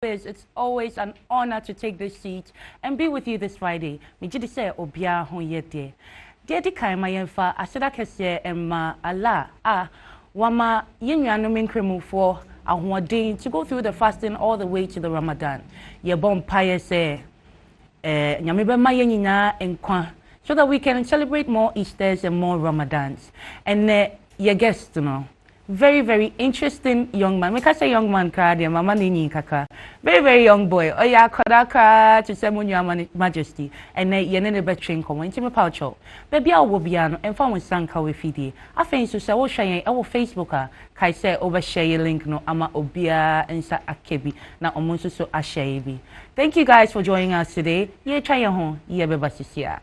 It's always an honor to take this seat and be with you this Friday. Michy say obia ho yete. Dear di kai ma yemfa aseda kese emma ala wama yennuanom nkremufo ahoɔden to go through the fasting all the way to the Ramadan. Ye bon paye say nyame be ma yenyina nkwa so that we can celebrate more Easters and more Ramadans. And your guest, very, very interesting young man. Make I say young man, dear mama nini kaka. Very, very young boy. Oh yeah, kodaka to say your majesty. And ye nene be train come into me poucho. Baby I will be and found with sanka we fidi. I think so say I share our Facebooker. Kai say over share link no ama obia insa akebi na omonso so ashebi. Thank you guys for joining us today. Ye try your home. Ye be basisia.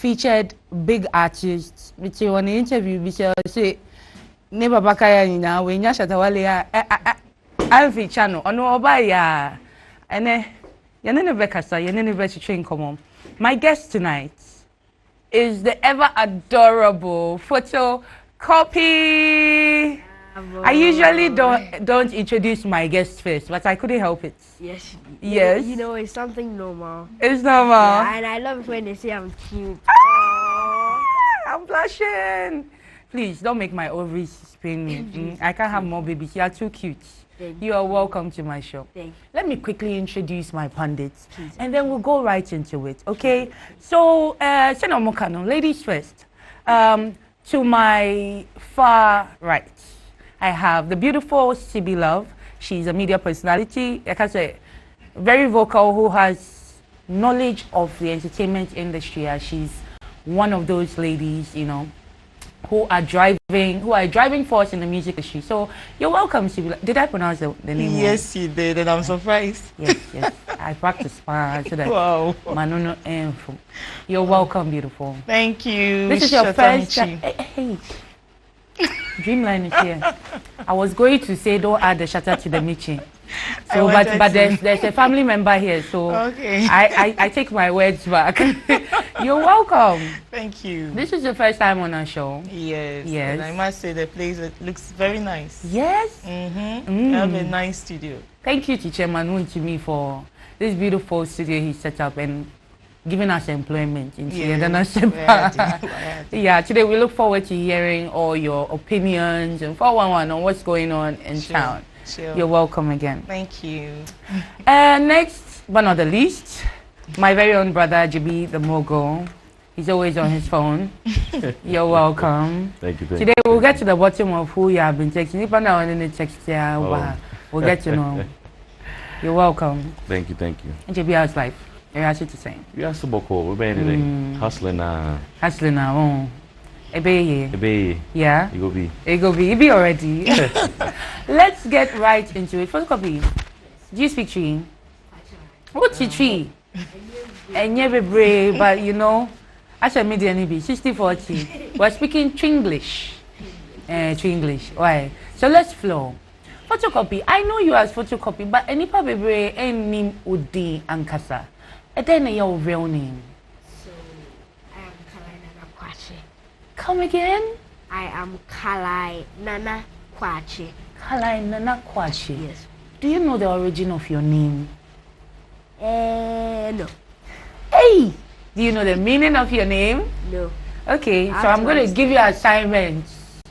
featured big artists. Which on the interview, we say, never bakaya now when Shatta Alfie channel on Obaya. And then, my guest tonight is the ever adorable Photocopy. I usually don't introduce my guests first, but I couldn't help it. Yes. Yes. You know, it's something normal. It's normal. Yeah, and I love it when they say I'm cute. I'm blushing. Please don't make my ovaries pain me. I can't have more babies. You are too cute. You are welcome to my show. Let me quickly introduce my pundits, and then we'll go right into it, okay? So, ladies first. To my far right, I have the beautiful CB Love. She's a media personality, like I say, very vocal, who has knowledge of the entertainment industry. She's one of those ladies, you know, who are driving force in the music industry. So you're welcome, CB. Did I pronounce the name? Yes, you did, and I'm surprised. Yes. I practiced so that. Wow. Manono info. You're welcome, beautiful. Thank you. This is your first. Hey. Dreamline is here. I was going to say don't add the Shatta to the Michy. So, but there's a family member here, so okay. I take my words back. You're welcome. Thank you. This is your first time on our show. Yes. And I must say the place looks very nice. Yes. You have a nice studio. Thank you to Chairman wontumi for this beautiful studio he set up and giving us employment in Yeah, today we look forward to hearing all your opinions and 411 on what's going on in town. Sure. You're welcome again. Thank you. Next but not the least, my very own brother JB the Mogul. He's always on his phone. You're welcome. Thank you. Today we'll get to the bottom of who you have been texting. If I'm not in the text, we'll get to know. You're welcome. Thank you. And JB, how's life? You're actually to say. We are Suboko. We're been hustling. Hustling now. Ebe. Yeah. It go be. You be already. Let's get right into it. Photocopy. Do you speak Tree? What's your Tree? And brave, but you know, I said media be 60-40. We're speaking Tringlish. Tringlish. Why? So let's flow. Photocopy. I know you as Photocopy, but any baby any Udi and Kasa. And then your real name. So I am Kalai Nana Kwache. Come again? I am Kalai Nana Kwache. Kalai Nana Kwache. Yes. Do you know the origin of your name? No. Hey! Do you know the meaning of your name? No. Okay, so I'm going to give you assignments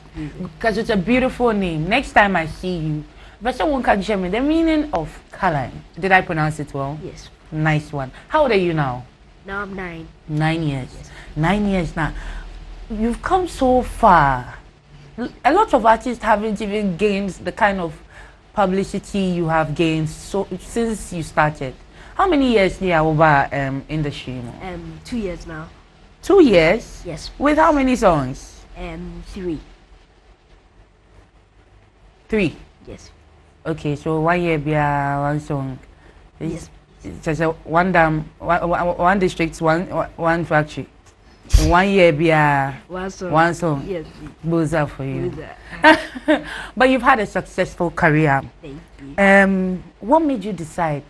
because it's a beautiful name. Next time I see you, but someone can show me the meaning of Kalai. Did I pronounce it well? Yes. Nice one. How old are you now? Now I'm 9. 9 years. Yes. 9 years now. You've come so far. A lot of artists haven't even gained the kind of publicity you have gained since you started. How many years here over industry? 2 years now. 2 years? Yes. With how many songs? 3. 3? Yes. Okay, so 1 year be one song. Yes. Just one dam, one district, one factory. 1 year be one song. One song. Yes. Boozer for you. But you've had a successful career. Thank you. What made you decide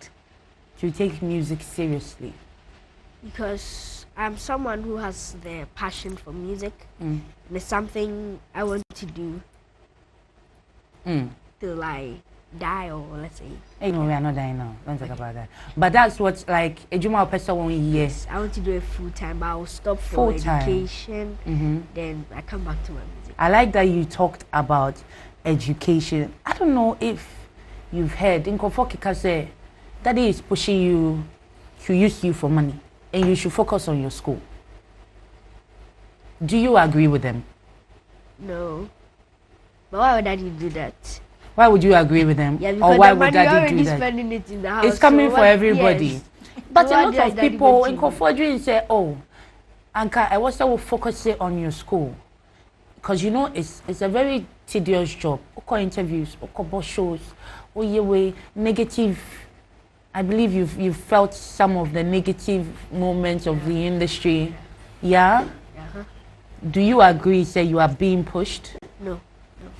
to take music seriously? Because I'm someone who has the passion for music. And it's something I want to do till I die, or let's say. Hey, no, we are not dying now. Don't talk about that. But that's what, like, a Juma person 1 year. Yes, I want to do it full time, but I'll stop for education. Then I come back to my music. I like that you talked about education. I don't know if you've heard in Kofokika say Daddy is pushing you to use you for money and you should focus on your school. Do you agree with them? No. But why would Daddy do that? Why would you agree with them? Yeah, because or why the would money Daddy already do that? spending it in the house. It's coming so for everybody. Yes. But So a lot of Daddy people in going to- Kofodri say, oh, Anka, I was so focused on your school. Because you know, it's a very tedious job. Oko interviews, oko shows, way negative. I believe you've felt some of the negative moments of the industry. Yeah? Do you agree, say you are being pushed? No.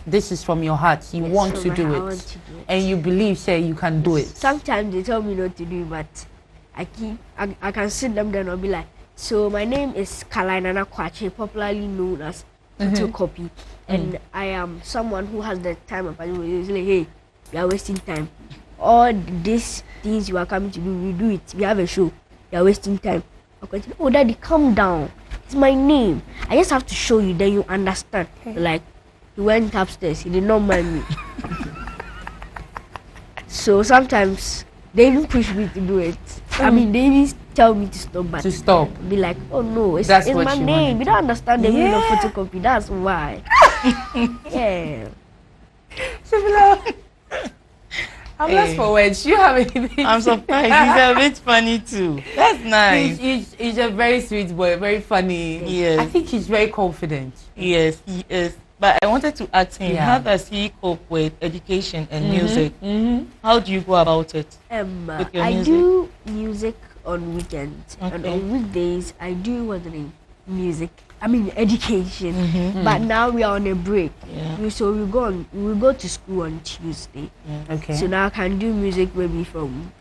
This is from your heart. You Yes, want from to my do heart, it. I want to do it. And you believe, say you can do it. Sometimes they tell me not to do it, but I can sit them down and be like, so my name is Kalai Nana Kwache, popularly known as Photocopy. And I am someone who has the time of it's like, hey, you are wasting time. All these things you are coming to do, we do it. We have a show. You are wasting time. I continue, oh, Daddy, calm down. It's my name. I just have to show you, then you understand. Like, he went upstairs. He did not mind me. So sometimes they even push me to do it. I mean, they even tell me to stop, but be like, oh no, it's my name. You don't understand the meaning of photocopy. That's why. Yeah. I'm lost for words. You have anything? I'm surprised. He's a bit funny too. That's nice. He's a very sweet boy, very funny. Yes. I think he's very confident. Yes, he is. But I wanted to ask him, how does he cope with education and music? How do you go about it? I do music on weekends, and on weekdays I do music. I mean education. But now we are on a break. So we go to school on Tuesday. Okay. So now I can do music maybe from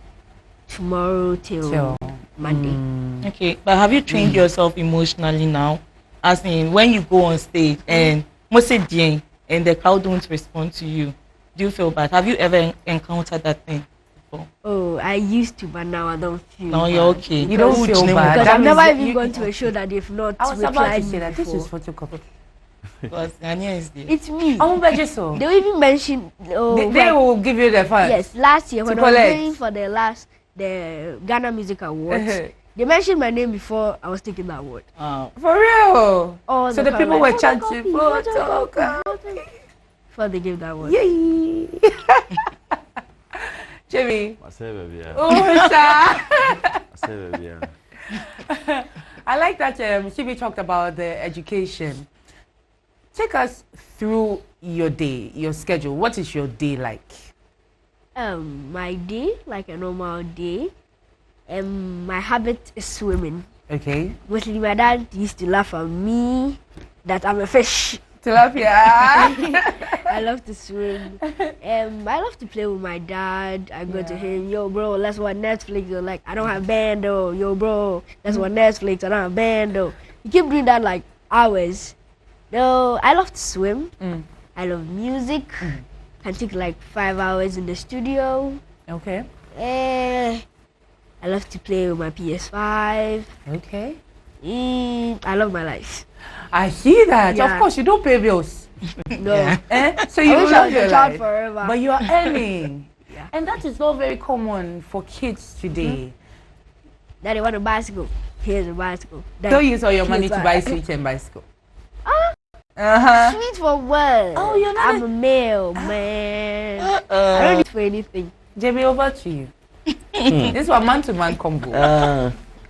tomorrow till Monday. Okay, but have you trained yourself emotionally now? As in, when you go on stage and and the crowd don't respond to you, do you feel bad? Have you ever encountered that thing before? Oh, I used to, but now I don't feel No, bad. you're okay. You don't feel bad. Because I've never even gone to a show that they've not I was about to say replied that this before. is photocopy. Because Anya is there. It's me. They They even mention. they will give you the funds. Yes, last year when I was collect. going for the Ghana Music Awards, they mentioned my name before I was taking the award. For real. All So the people like, were chanting photocopy, photocopy. before they gave the award. Yay. Jimmy. I say, baby, yeah. Oh, sir. I say, baby, yeah. I like that Shibi talked about the education. Take us through your day, your schedule. What is your day like? My day, like a normal day, my habit is swimming. Okay. Mostly my dad used to laugh at me that I'm a fish. Tilapia. I love to swim. I love to play with my dad. I go to him, yo bro, let's watch Netflix. You're like, I don't have bando. Yo bro, let's watch Netflix. I don't have bando. You keep doing that like hours. No, I love to swim. I love music. Can take like 5 hours in the studio. Okay. I love to play with my PS5. Okay. I love my life. I see that. Yeah. Of course, you don't pay bills. No. So I you wish I love was your a child life, forever. but you are earning. Yeah. And that is not very common for kids today. Daddy want a bicycle. Here's a bicycle. Daddy, Don't use all your money here's to a- buy Switch and bicycle. Sweet for what? Oh, you're not I'm a male, man. I don't need for anything. Jamie, over to you. This was man-to-man combo.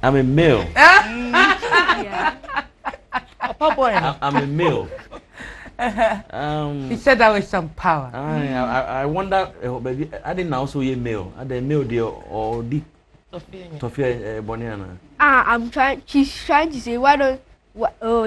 I'm a male. Yeah. Papa boy. I'm a male. He said that with some power. I wonder, baby, I didn't also hear male. I didn't male deal or the Tofia Boniana. She's trying to say, why don't,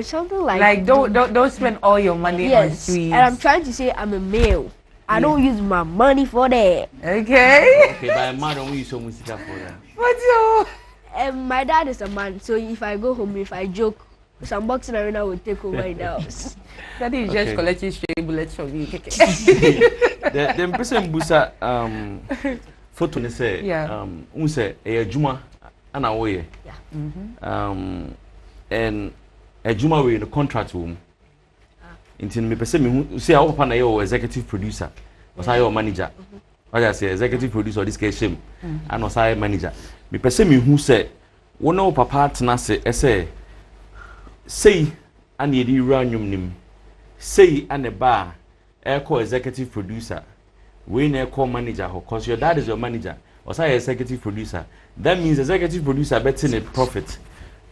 something like don't spend all your money on yes, sweets. and I'm trying to say I'm a male. I don't use my money for that. Okay. Okay, but I'm mad on you so much for that. What's your... And my dad is a man, so if I go home, if I joke, some boxing arena will take over in the house. Daddy is just collecting stray bullets from you. The person busa photo ne say unse ejuma ana woye. And ejuma we no contract wo. Inti me pese me hu say our papa na your executive producer or say your manager. What I say executive producer this case him and say manager. Me pese me hu say wo no papa tena say say and ye di ranyum nim. Say and a bar echo executive producer. We ne call manager because your dad is your manager or say executive producer. That means executive producer betting a profit.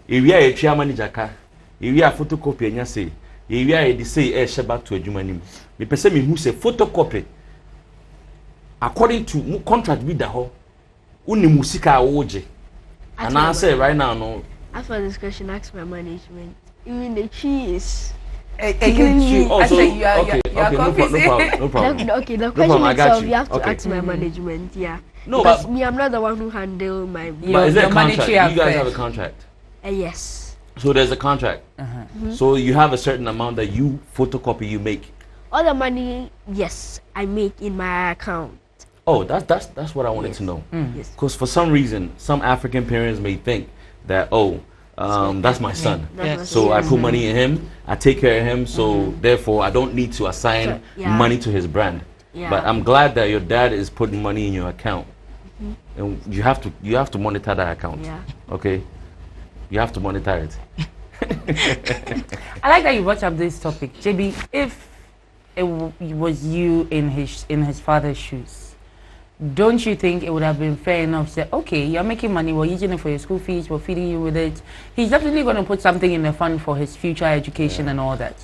If we are a chair manager ka, if we are photocopy and say, if we are the say back to a human. Me person me who say photocopy according to contract with the whole uni musika oje. And I say right now no. After this question, ask my management. Even the cheese. You are confusing. No problem. Okay, the No question problem, I got itself, you. you have to Okay. ask my management, yeah. No, Because but me, I'm not the one who handle my... but is there a your contract? monetary You guys affairs. have a contract. Yes. So there's a contract. So you have a certain amount that you photocopy you make. All the money, yes, I make in my account. Oh, that's what I wanted to know. Yes. Because for some reason, some African parents may think that that's my son. That's So my I son. put money in him. I take care of him. So therefore, I don't need to assign money to his brand. But I'm glad that your dad is putting money in your account, and you have to monitor that account. Okay, you have to monitor it. I like that you brought up this topic, JB. If it was you in his father's shoes, don't you think it would have been fair enough to say, okay, you're making money, we're using it for your school fees, we're feeding you with it. He's definitely going to put something in the fund for his future education and all that.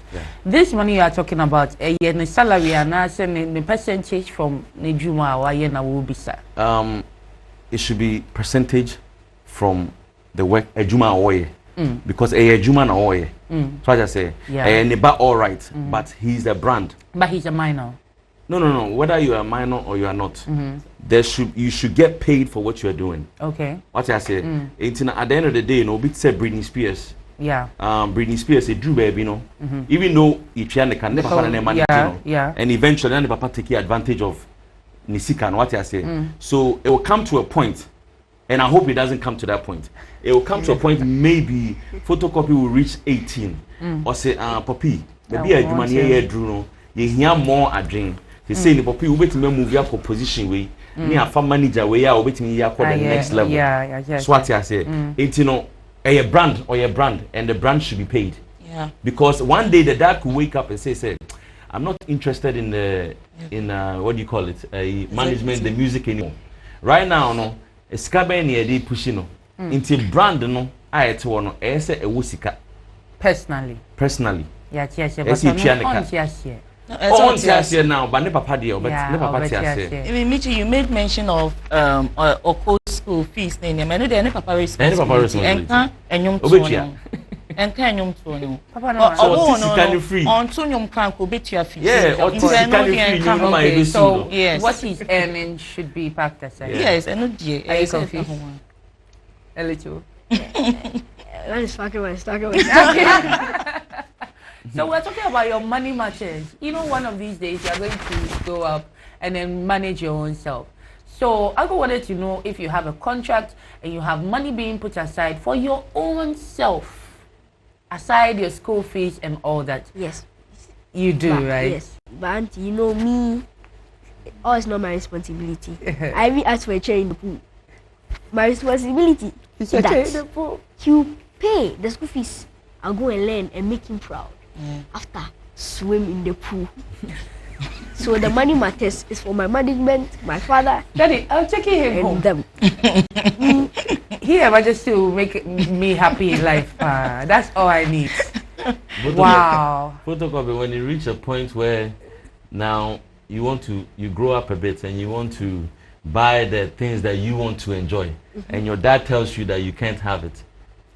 This money you are talking about, the salary and the percentage from Nejuma will be, sir. It should be percentage from the work Ejuma Oye. Because Ejuma na Oye. So I just say, all right, but he's a brand. But he's a minor. No. Whether you are a minor or you are not, you should get paid for what you are doing. Okay. What I say, at the end of the day, you know, bit said Britney Spears. Yeah. Britney Spears, a Drew baby, you know. Even though if you can never find any money, and eventually, the papa take advantage of Nisika and what I say. So it will come to a point, and I hope it doesn't come to that point. It will come to a point, maybe Photocopy will reach 18, or say, Poppy, maybe a human here, Drew, you hear more a dream. He say the Poppy will wait to move your position way. Near a farm manager where you are waiting here for the next level. So what I say, it's a brand or a brand, and the brand should be paid. Yeah. Because one day the dad could wake up and say, I'm not interested in the what do you call it, management, the music anymore. Right now, no, it's Kabani pushing no. Into brand no, I to one say a wusika. Personally. Yes. Yes, now, but never party or Michy, you made mention of Oko school fees. I know they are papa responsibility. And can you free? On Tunium can go bit your fees. Okay, so yes, what he's earning should be packed aside. Yes, I know. Are you confused? A little. Let's talk about So we're talking about your money matters. You know, one of these days you're going to go up and then manage your own self. So I wanted to know if you have a contract and you have money being put aside for your own self, aside your school fees and all that. Yes. You do, right? Yes. But you know me, all is not my responsibility. I even asked for a chair in the pool. My responsibility is that you pay the school fees. I'll go and learn and make him proud. After swim in the pool. So the money matters is for my management, my father. Daddy, I'm taking him home. Them. He ever just to make me happy in life. That's all I need. Wow. Photocopy, when you reach a point where now you grow up a bit and you want to buy the things that you want to enjoy, and your dad tells you that you can't have it.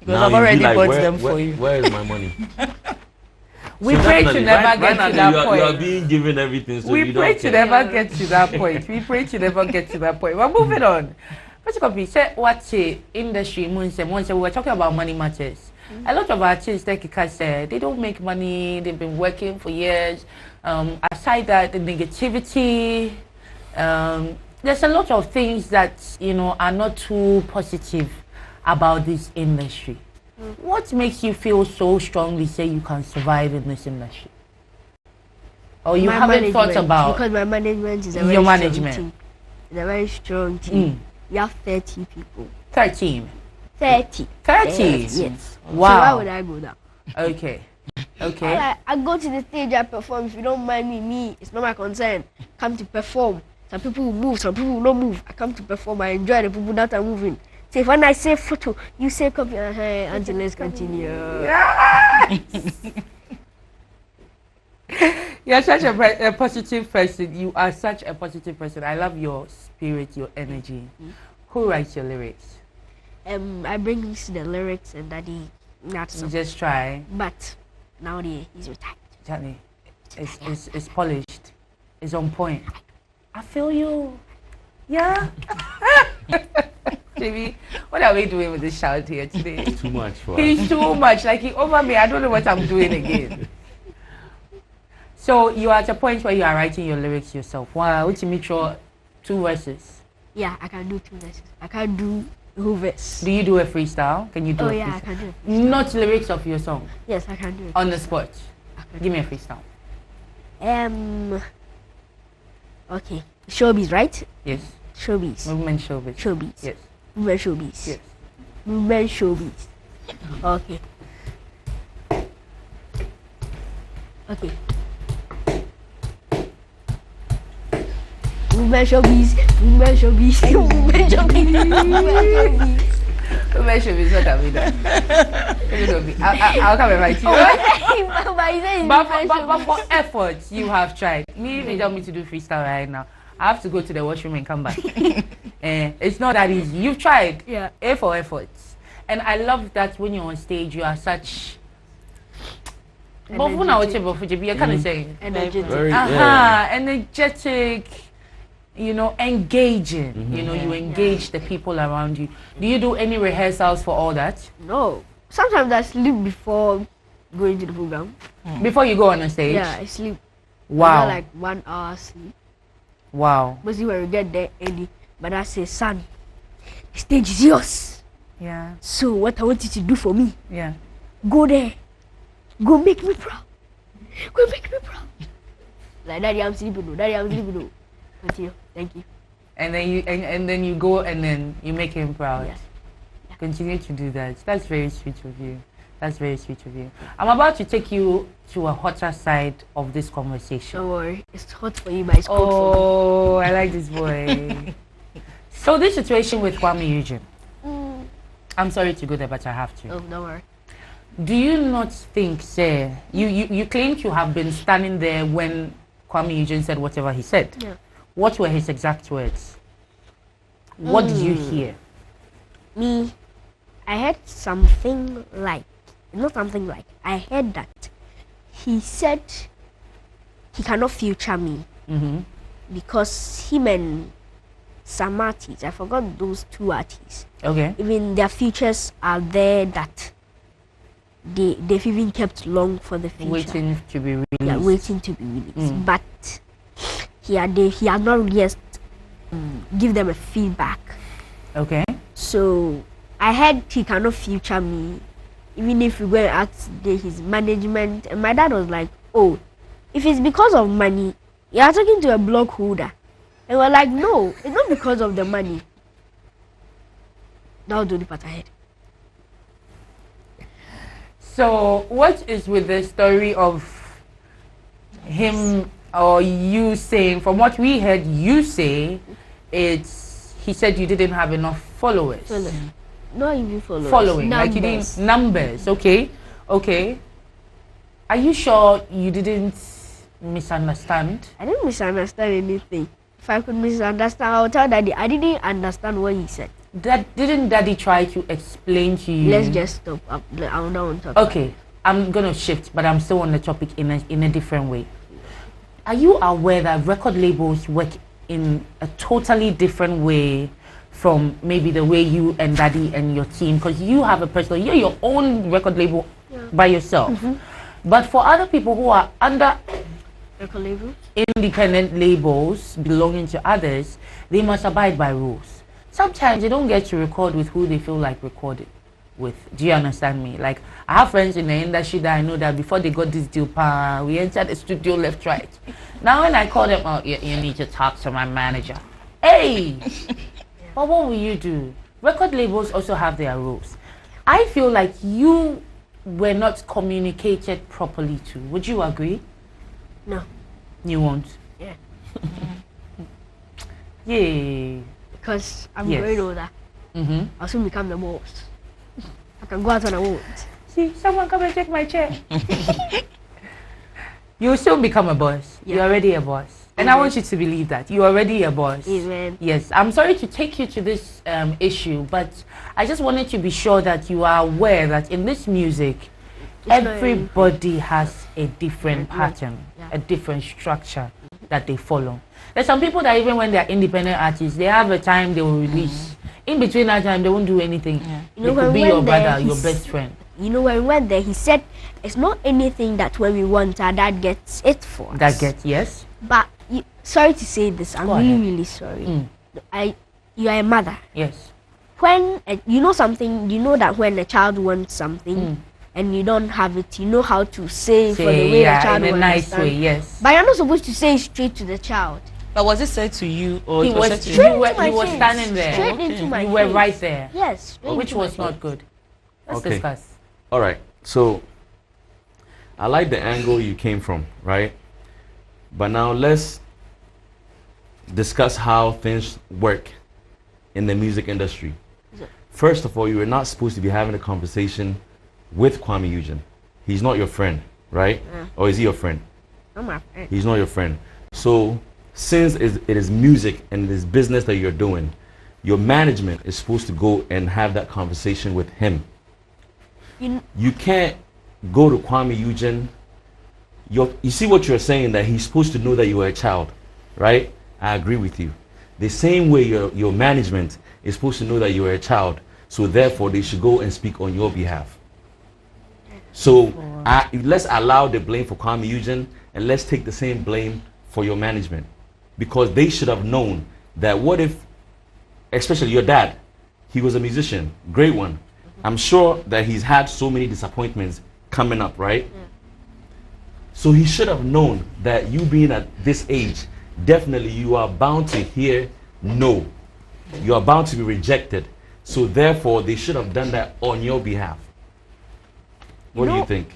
Because I've already bought them for you. Where is my money? We pray to never get to that point. You are being given everything, so we pray to never get to that point. We pray to never get to that point. We're moving on. Photocopy, say what industry, we were talking about money matters. A lot of artists, like Kika said, they don't make money. They've been working for years. Aside that, the negativity, there's a lot of things that are not too positive about this industry. What makes you feel so strongly say you can survive in this industry? Or you haven't thought about? Because my management is a very strong team. It's a very strong team. You have 30 people. 13. 30. 30. Yes. Wow. So why would I go down? Okay. I go to the stage, I perform. If you don't mind me, it's not my concern. Come to perform. Some people will move, some people will not move. I come to perform. I enjoy the people that are moving. So when I say photo, you say copy, until let's continue. You're such a positive person. You are such a positive person. I love your spirit, your energy. Who writes your lyrics? I bring the lyrics and Daddy. You just try. But now he's retired. Johnny, it's polished. It's on point. I feel you. Yeah. Jimmy, what are we doing with this shout here today? It's too much for He's us. too much. Like he over me. I don't know what I'm doing again. So you are at a point where you are writing your lyrics yourself. Wow, which make sure 2 verses. Yeah, I can do 2 verses. I can't do Whovis. Do you do a freestyle? Can you do Oh a yeah, freestyle? I can do it. Not lyrics of your song. Yes, I can do it. On the spot. Give me a freestyle. Okay. Showbiz, right? Yes. Showbiz. Movement showbiz. Showbiz. Yes. Movement showbiz. Yes. Movement showbiz. Okay. Okay. Movement showbiz. Movement showbiz. Movement showbiz. Movement showbiz. Movement showbiz. What have we done? I'll come and write you. But for efforts, you have tried. You tell me to do freestyle right now. I have to go to the washroom and come back. It's not that easy. You've tried. Yeah. A for efforts. And I love that when you're on stage, you are such. But when I watch it, you're kind of saying Energetic. energetic, you know, engaging. You know, you engage the people around you. Do you do any rehearsals for all that? No. Sometimes I sleep before going to the program. Before you go on a stage? Yeah, I sleep. Wow. I get like 1 hour sleep. Wow. Mostly when we get there early. But I say, son, the stage is yours. Yeah. So what I want you to do for me, Yeah. go there. Go make me proud. Go make me proud. Like, Daddy, I'm sleeping. No. Daddy, I'm sleeping. No. Continue. Thank you. And then you and then you go and then you make him proud. Yes. Continue to do that. That's very sweet of you. That's very sweet of you. I'm about to take you to a hotter side of this conversation. Don't worry. It's hot for you, but it's cold for me. Oh, I like this boy. So this situation with Kuami Eugene. I'm sorry to go there, but I have to. Oh, don't worry. Do you not think, sir, you claim to have been standing there when Kuami Eugene said whatever he said. Yeah. What were his exact words? What did you hear? Me, I heard something like, not something like, I heard that he said he cannot future me because him and some artists, I forgot those 2 artists, Okay. even their futures are there that they've even kept long for the future. Waiting to be released. Yeah, waiting to be released. But he had not yet give them a feedback. Okay. So I heard he cannot future me, even if we go and ask his management. And my dad was like, "Oh, if it's because of money, you are talking to a blog holder." And we're like, "No, it's not because of the money." That was the only part I heard. So what is with the story of him or you saying, from what we heard you say, he said you didn't have enough followers. Not even followers. Following, numbers. like you didn't numbers. Okay. Are you sure you didn't misunderstand? I didn't misunderstand anything. If I could misunderstand, I would tell Daddy I didn't understand what he said. Didn't Daddy try to explain to you? Let's just stop. I don't want to talk. Okay, I'm gonna shift, but I'm still on the topic in a different way. Are you aware that record labels work in a totally different way from maybe the way you and Daddy and your team? Because you have you're your own record label by yourself. But for other people who are under Record label? independent labels belonging to others, they must abide by rules. Sometimes they don't get to record with who they feel like recording with. Do you understand me? Like, I have friends in the industry that I know that before they got this deal, we entered the studio left, right. Now when I call them, oh, you need to talk to my manager. Hey! But what will you do? Record labels also have their rules. I feel like you were not communicated properly to. Would you agree? No. You won't? Yeah. Yay. Because I'm Yes. growing older. I'll soon become the boss. I can go out when I want. See, someone come and take my chair. You'll soon become a boss. Yeah. You're already a boss. And I want you to believe that. You're already a boss. Amen. Yes. I'm sorry to take you to this issue, but I just wanted to be sure that you are aware that in this music, everybody has a different pattern, a different structure that they follow. There's some people that even when they're independent artists, they have a time they will release. In between that time, they won't do anything. You know, It could when be we your went there, brother, your best friend. You know, when we went there, he said it's not anything that when we want our dad gets it for us. That gets, yes? But sorry to say this, I'm Go really, ahead. really sorry. You are a mother Yes. when you know something, you know that when a child wants something and you don't have it, you know how to say for the way the child in will a nice understand. way, yes. But you're not supposed to say it straight to the child. But was it said to you or He it was was said to straight you? you were face. standing there. Straight Okay. into my You face. were right there. Yes. straight Which into my was not face. good. Let's Okay. discuss. All right. So I like the angle you came from, right? But now let's discuss how things work in the music industry. First of all, you are not supposed to be having a conversation with Kuami Eugene. He's not your friend, right? Or is he your friend? I'm my friend. He's not your friend. So since it is music and it is business that you're doing, your management is supposed to go and have that conversation with him. You can't go to Kuami Eugene. You see what you're saying, that he's supposed to know that you are a child, right? I agree with you. The same way your management is supposed to know that you are a child, so therefore they should go and speak on your behalf. So let's allow the blame for Kuami Eugene and let's take the same blame for your management, because they should have known that what if, especially your dad, he was a musician, great one. I'm sure that he's had so many disappointments coming up, right? So he should have known that you being at this age, definitely you are bound to hear no. You are bound to be rejected. So therefore, they should have done that on your behalf. What do you think?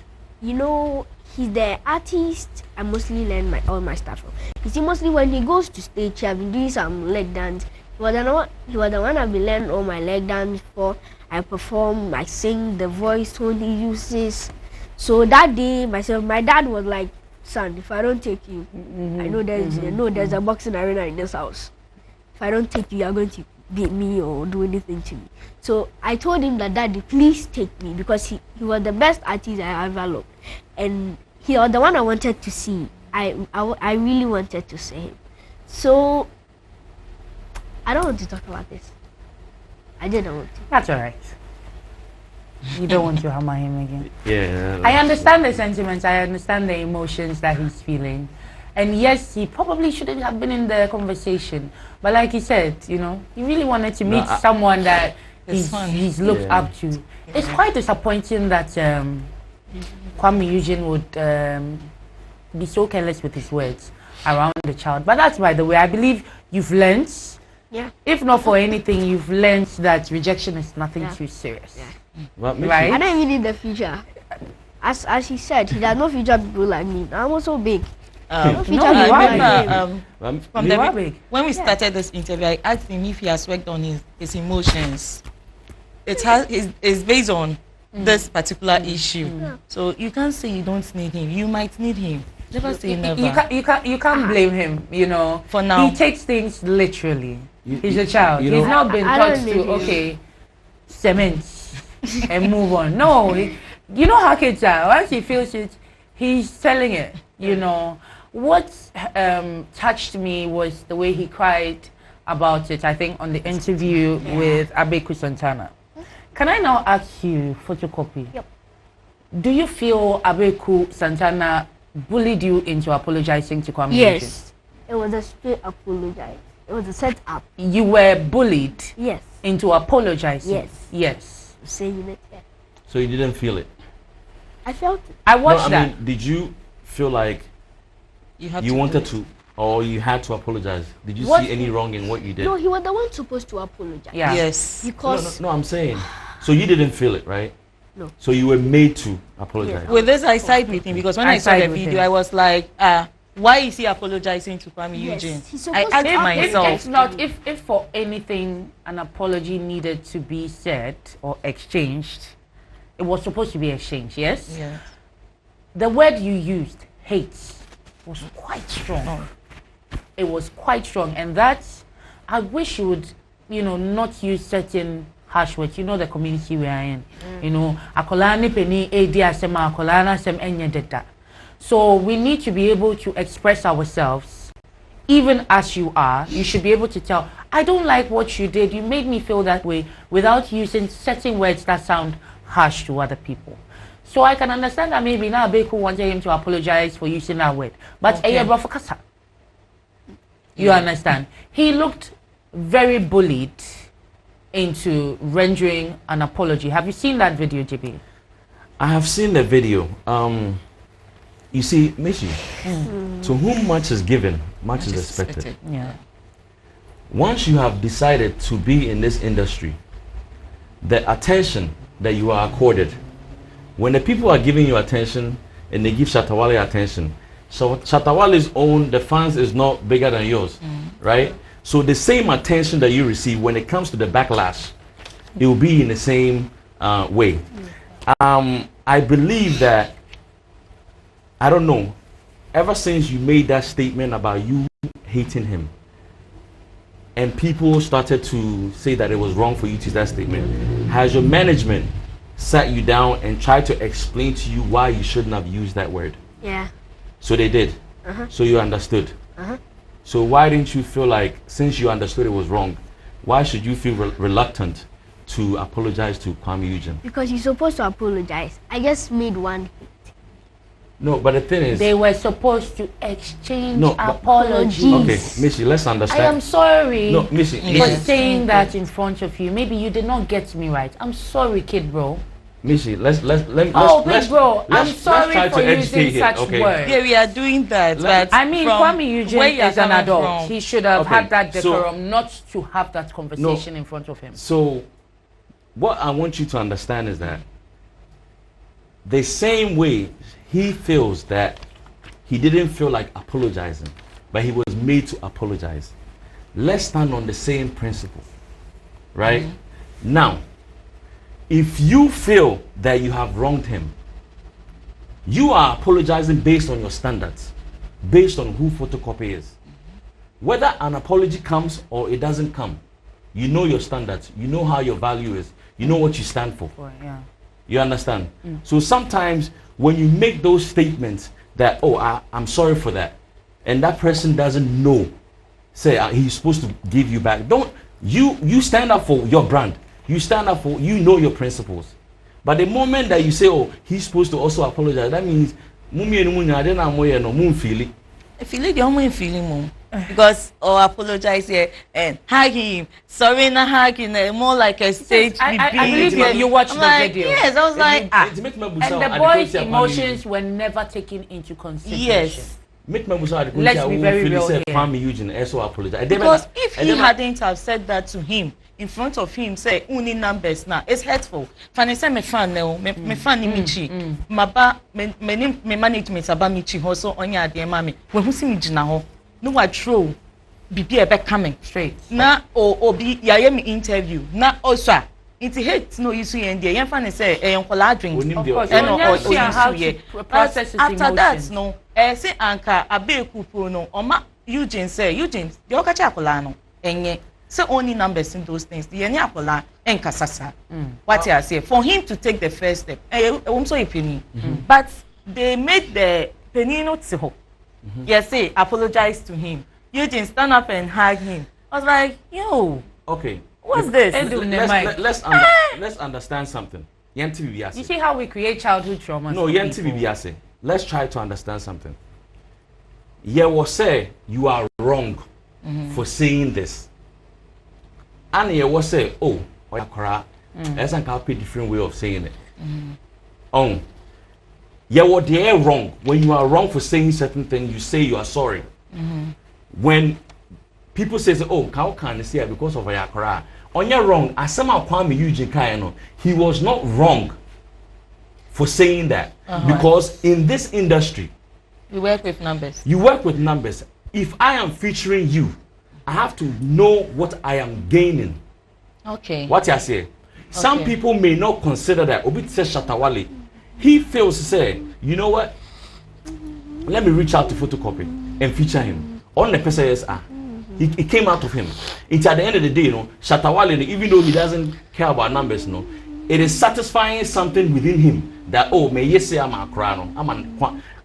You know, he's the artist I mostly learn all my stuff from. You see, mostly when he goes to stage, I've been doing some leg dance. He was the one I've been learning all my leg dance for. I perform, I sing, the voice tone he uses. So that day, my dad was like, "Son, if I don't take you, I know there's a boxing arena in this house. If I don't take you, you're going to beat me or do anything to me." So I told him that, "Daddy, please take me," because he was the best artist I ever loved, and he was the one I wanted to see. I really wanted to see him. So I don't want to talk about this. I didn't want to. That's all right. You don't want to hammer him again. Yeah. I understand the sentiments. I understand the emotions that he's feeling. And yes, he probably shouldn't have been in the conversation. But like he said, you know, he really wanted to meet someone that he's looked up to. It's quite disappointing that Kuami Eugene would be so careless with his words around the child. But that's by the way. I believe you've learned. Yeah. If not for anything, you've learned that rejection is nothing too serious. Well, Right? I don't even need the future. As he said, he does not feature people like me. I'm also big. No, you I are remember big. from You are the big. when we started this interview, I asked him if he has worked on his emotions. It's based on this particular issue. So you can't say you don't need him. You might need him. Never say never. You can't blame him, you know. For now. He takes things literally. He's a child. you He's know- not been I taught don't need to, him. okay, cement and move on. No, you know how kids are. Once he feels it, he's telling it, you know. What touched me was the way he cried about it, I think, on the interview with Abeku Santana. Can I now ask you, Photocopy? Yep. Do you feel Abeku Santana bullied you into apologizing to Kuami Eugene? Yes. It was a straight apologize. It was a setup. You were bullied Yes. into apologizing? Yes. Yes. Saying it. Yeah. So you didn't feel it? I felt it. I watched that. mean, did you feel like you wanted to, or you had to apologize? Did you What- see any wrong in what you did? No, he was the one supposed to apologize. Yeah. Yes. Because No, I'm saying. So you didn't feel it, right? No. So you were made to apologize. Yes. With this, I side with him because when I I saw the side with video, him. I was like, why is he apologizing to Kuami Yes, Eugene? he's I supposed asked to If myself. it's not, if for anything an apology needed to be said or exchanged, it was supposed to be exchanged, yes? Yeah. The word you used, hate, was quite strong. It was quite strong, and that's, I wish you would, you know, not use certain harsh words. You know the community we are in. You know, akola ni peni edi asema akola na asem enye deda. So we need to be able to express ourselves, even as you are. You should be able to tell, I don't like what you did. You made me feel that way, without using certain words that sound harsh to other people. So I can understand that maybe now Beku wanted him to apologize for using that word. But you understand? He looked very bullied into rendering an apology. Have you seen that video, JB? I have seen the video. You see, Michy, to whom much is given, much is expected. Yeah. Once you have decided to be in this industry, the attention that you are accorded, when the people are giving you attention and they give Shatta Wale attention, so Shatta Wale's own, the fans is not bigger than yours, right? So the same attention that you receive, when it comes to the backlash, it will be in the same way. I believe that, I don't know, ever since you made that statement about you hating him, and people started to say that it was wrong for you to use that statement, has your management sat you down and tried to explain to you why you shouldn't have used that word? Yeah. So they did. So you understood. So why didn't you feel like, since you understood it was wrong, why should you feel reluctant to apologize to Kuami Eugene? Because you're supposed to apologize. I just made one. No, but the thing is, they were supposed to exchange but apologies. Okay, Michy, let's understand. I am sorry No, Michy, for saying that in front of you. Maybe you did not get me right. I'm sorry, kid bro. Michy, let's bro, I'm sorry for using such words. Yeah, we are doing that. But I mean, Kuami Eugene is an adult. He should have had that decorum, so, not to have that conversation in front of him. So, what I want you to understand is that the same way he feels that he didn't feel like apologizing, but he was made to apologize. Let's stand on the same principle, right? Now, if you feel that you have wronged him, you are apologizing based on your standards, based on who Photocopy is. Whether an apology comes or it doesn't come, you know your standards, you know how your value is, you know what you stand for. Yeah. You understand? So sometimes when you make those statements that, oh, I'm sorry for that, and that person doesn't know, say he's supposed to give you back, don't you stand up for your brand. You stand up for, you know your principles. But the moment that you say, oh, he's supposed to also apologize, that means I feel like you're feeling mom. Because apologize here and hug him. Sorry, not hugging, more like a stage. I believe you watched the video. Yes, I was like, and the boy's emotions were never taken into consideration. Yes. Let's be very real here. Because if he hadn't have said that to him in front of him, say only numbers now, it's hurtful. Fanny say me fan now, me fan ni Michy. Maba me management aba Michy also onya ade ma me. We hu si me gina ho. No wa true. Bibi ebe coming straight. Na obi yaye me interview. Na also it hate no issue and there. Yen fan say enkola drink. Of course, after that no say anka abeku pro no oma Eugene say Eugene the okacha akola no enye say only numbers in those things the any akola enkasasa what I say for him to take the first step so penny but they made the penny not to yes say apologize to him. Eugene stand up and hug him. I was like, yo, okay, what's this? Let's understand something. You see how we create childhood trauma? No, let's try to understand something. Say you are wrong for saying this. And you say, oh, that's a different way of saying it. They are wrong. When you are wrong for saying certain things, you say you are sorry. When people say, oh, how can you say it because of Ayakara? On your wrong, as some of Kuami Eugene, he was not wrong for saying that. Because in this industry, you work with numbers. You work with numbers. If I am featuring you, I have to know what I am gaining. Okay. What I say. Some people may not consider that. Obi says Shatta Wale. He feels to say, you know what? Let me reach out to Photocopy and feature him. On the person is it came out of him. It's at the end of the day, you know, Shatta Wale, even though he doesn't care about numbers, you know, it is satisfying something within him that, oh, may you say I'm a crown.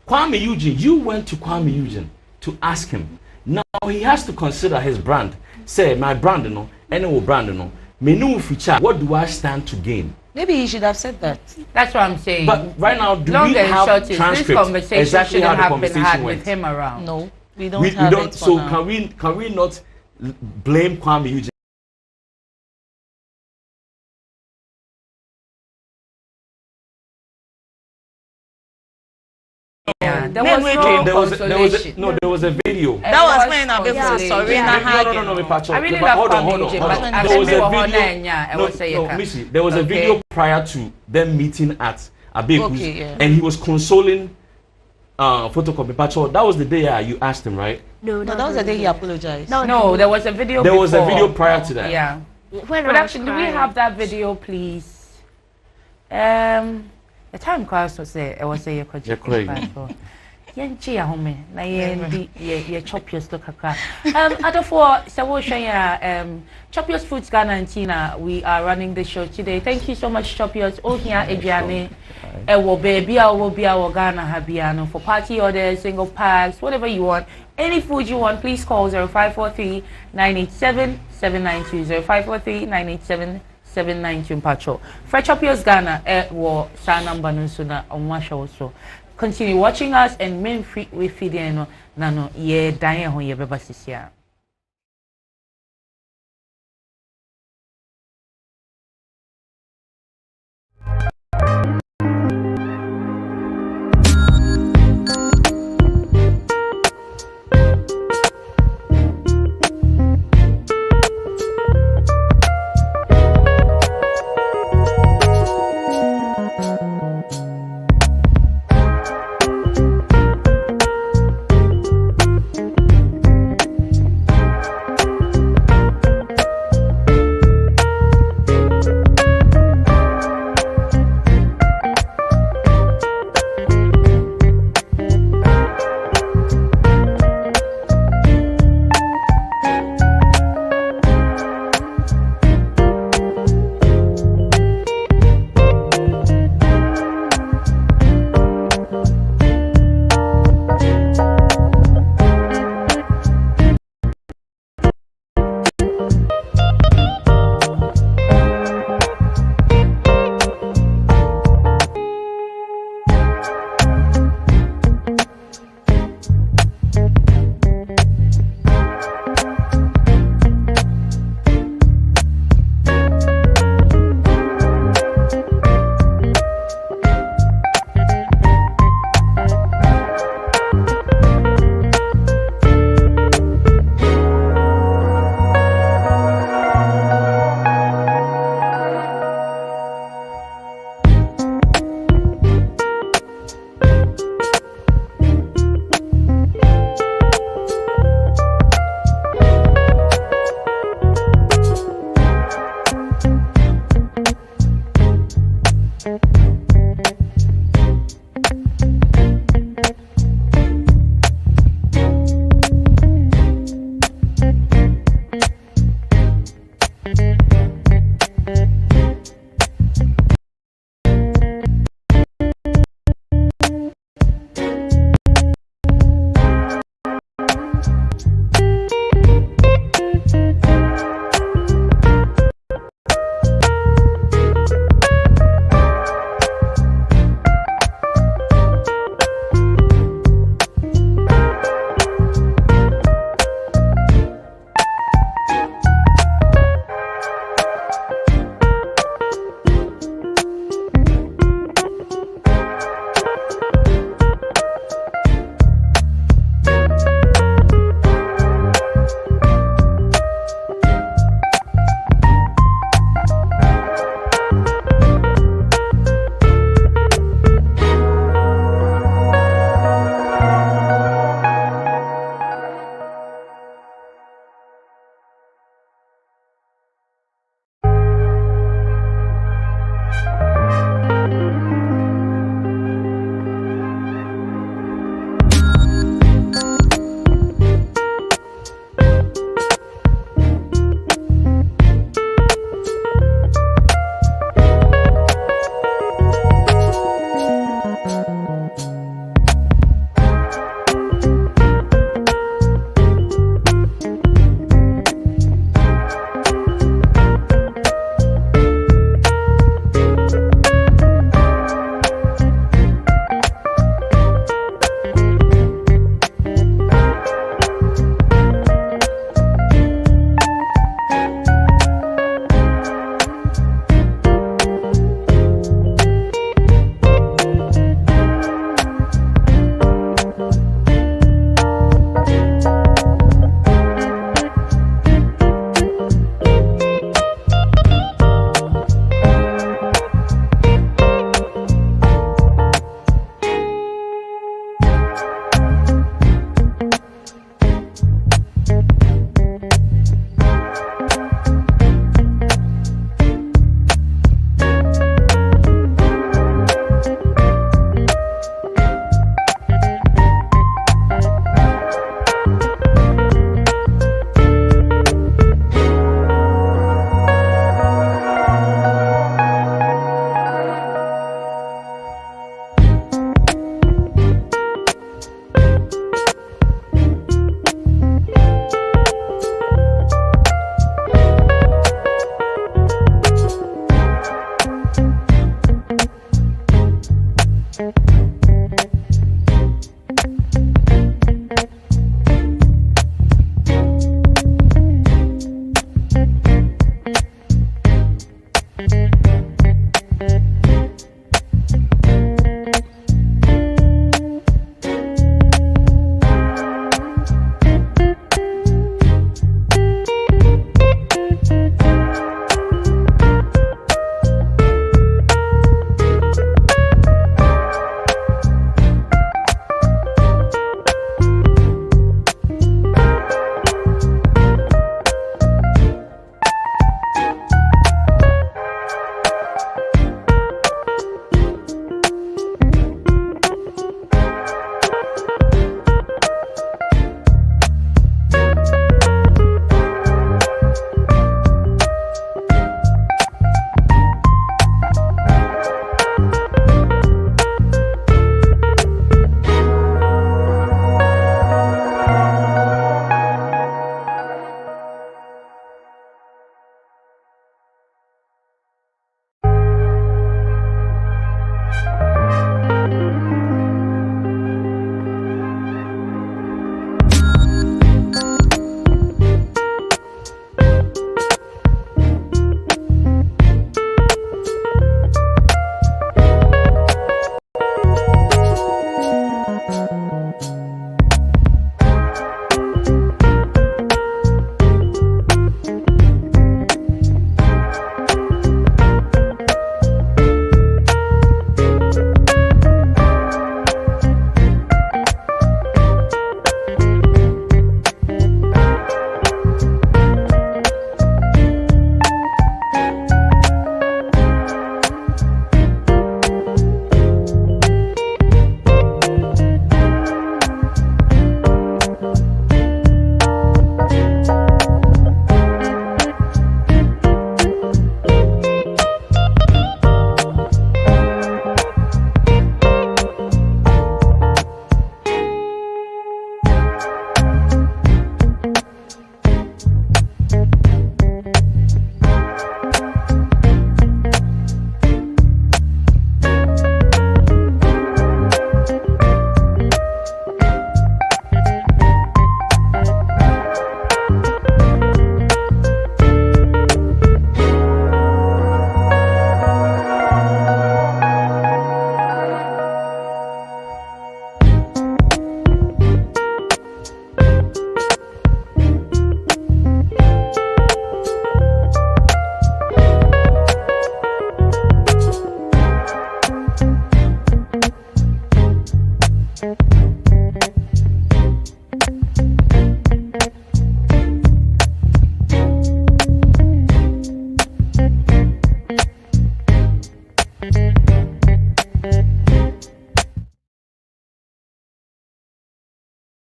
Kuami Eugene, you went to Kuami Eugene to ask him. Now he has to consider his brand. Say, my brand, you know, any brand, you know, may no feature. What do I stand to gain? Maybe he should have said that. That's what I'm saying. But right now, do we have transcripts exactly how the conversation went? With him around. No, we don't have it. So can we not blame Kuami Eugene? there Men was wait, no there was consolation. there was a video. That was was when I was consolation. sorry. Yeah. No, me patch up. I really But love hold on. Kuami Eugene, but I There was think a we were video. on I was saying. No, Michy, there was a video prior to them meeting at Abeku's, Okay, yeah. and he was consoling Photocopy. Pacho, that was the day you asked him, right? No, that was the day he apologized. No, there was a video. There was a before. video prior to that. Yeah. When Production, do we have that video, please? The time class was there. I was saying, Yenchi ahome na ye chop your stock kakra. Other for so Chop Yours Foods Ghana and Tina, we are running the show today. Thank you so much, Chop Yours. Oh here Adriane will be our Ghana Habiano for party orders, single packs, whatever you want. Any food you want, please call 0543 987 792 0543 987 792 Pacho. For Chop Yours Ghana wo sa number no suna on show so. Continue watching us and men free with feeding no ye dying ho ye beba sisia.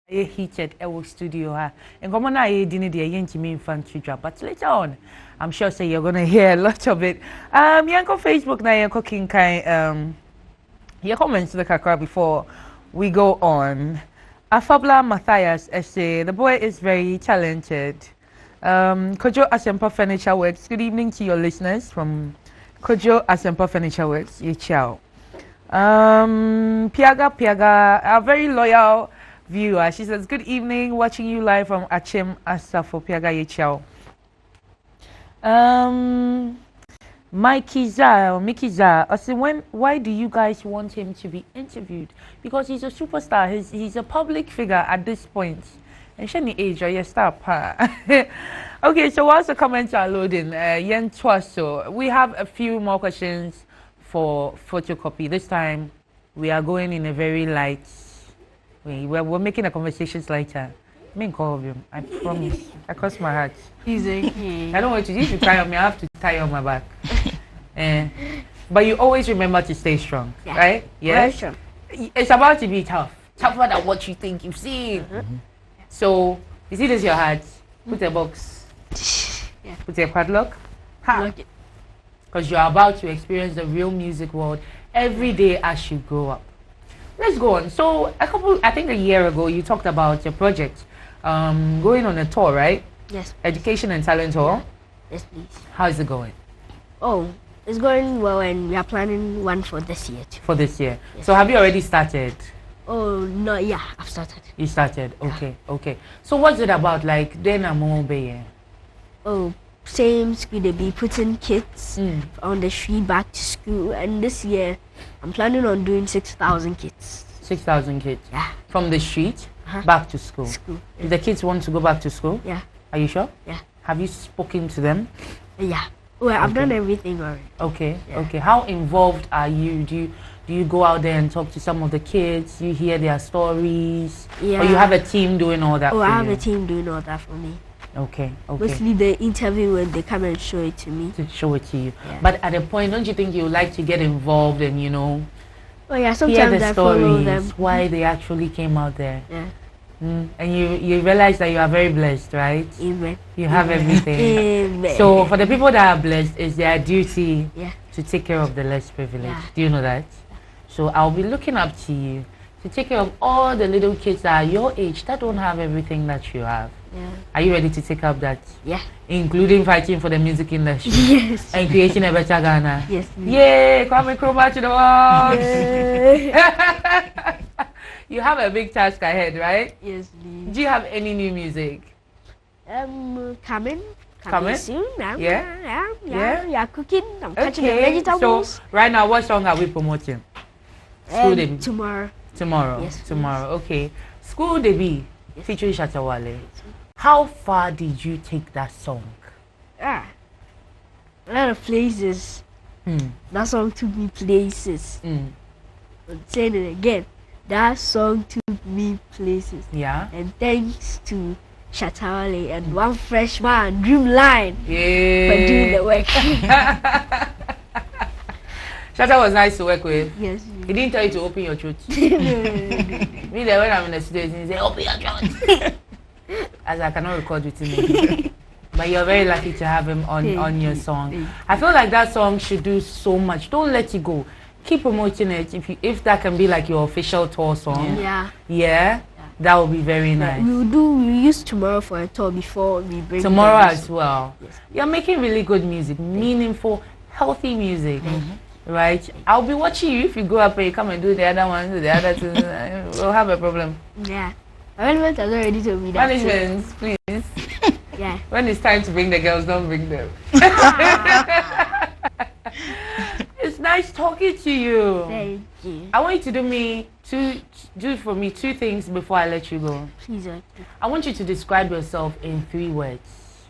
heated studio ha. And come on, I didn't the yentimi infantry drop, but later on, I'm sure say you're gonna hear a lot of it. Yanko Facebook na yanko king kai your comments to the kakra before we go on. Afabla Matthias essay, the boy is very talented. Kojo Asempa Furniture Works. Good evening to your listeners from Kojo Asempa Furniture Works. Ciao. Piaga, a very loyal viewer. She says, good evening, watching you live from Achim Asafo Piaga Ciao. Michy, I said, why do you guys want him to be interviewed? Because he's a superstar. He's a public figure at this point. And she age or stop. Okay, so whilst the comments are loading, we have a few more questions for Photocopy. This time, we are going in a very light way. We're making the conversations lighter. I promise. I cross my heart. Easy. I don't want you to tie on me. I have to tie on my back. But you always remember to stay strong, right? Yes. Sure. It's about to be tough. Tougher than what you think you've seen. So, you see this your heart? Put a box. Put a padlock. Because you're about to experience the real music world every day as you grow up. Let's go on. So, I think a year ago, you talked about your project. Going on a tour, right? Yes. Education and talent tour. Yes, please. How is it going? Oh, it's going well, and we are planning one for this year too. For this year. Yes. So have you already started? Oh no, yeah, I've started. You started. Okay. So what's it about? Like then I'm over. Oh, same school they be putting kids on the street back to school, and this year I'm planning on doing 6,000 kids. 6,000 kids. Yeah. From the street back to school. Yeah. Do the kids want to go back to school? Yeah. Are you sure? Yeah. Have you spoken to them? Yeah. Well, I've done everything already. Okay. Yeah. Okay. How involved are you? Do you go out there and talk to some of the kids? You hear their stories? Yeah. Or you have a team doing all that? Oh, for I have you? a team doing all that for me. Okay. Mostly the interview when they come and show it to me. To show it to you. Yeah. But at a point, don't you think you would like to get involved and Oh yeah, hear sometimes the I follow stories, them. why they actually came out there? Yeah. And you realize that you are very blessed, right? Amen. You have everything. Amen. So for the people that are blessed, it's their duty Yeah. to take care of the less privileged. Yeah. Do you know that? So I'll be looking up to you to take care of all the little kids that are your age that don't have everything that you have. Yeah. Are you ready to take up that? Yeah. Including fighting for the music industry Yes. and creating a better Ghana. Yes. Yay! Kwame Nkrumah to the world. Yeah. You have a big task ahead, right? Yes, please. Do you have any new music? Coming soon. Yeah, cooking. I'm catching the vegetables. So right now, what song are we promoting? School Debut. Tomorrow. Tomorrow. Yes, tomorrow. Okay. School Debut featuring Shatta. How far did you take that song? A lot of places. That song took me places. I'm saying it again. That song took me places. Yeah. And thanks to Shatta and One Fresh Man, Dreamline, for doing the work. Shatta was nice to work with. Yes. He didn't tell you to open your throat. No. Me there when I'm in the studio, he say open your throat. As I cannot record with him. But you're very lucky to have him on your song. I feel like that song should do so much. Don't let it go. Keep promoting it. If that can be like your official tour song. Yeah. That would be very nice. We'll use Tomorrow for a tour before we bring Tomorrow as well. Yes. You're making really good music, meaningful, healthy music. Right? I'll be watching you if you go up and you come and do the other ones, the other two. We'll have a problem. Yeah. Management has already told me that. Management, please. Yeah. When it's time to bring the girls, don't bring them. It's nice talking to you. Thank you. I want you to do for me two things before I let you go. Please. I want you to describe yourself in 3 words.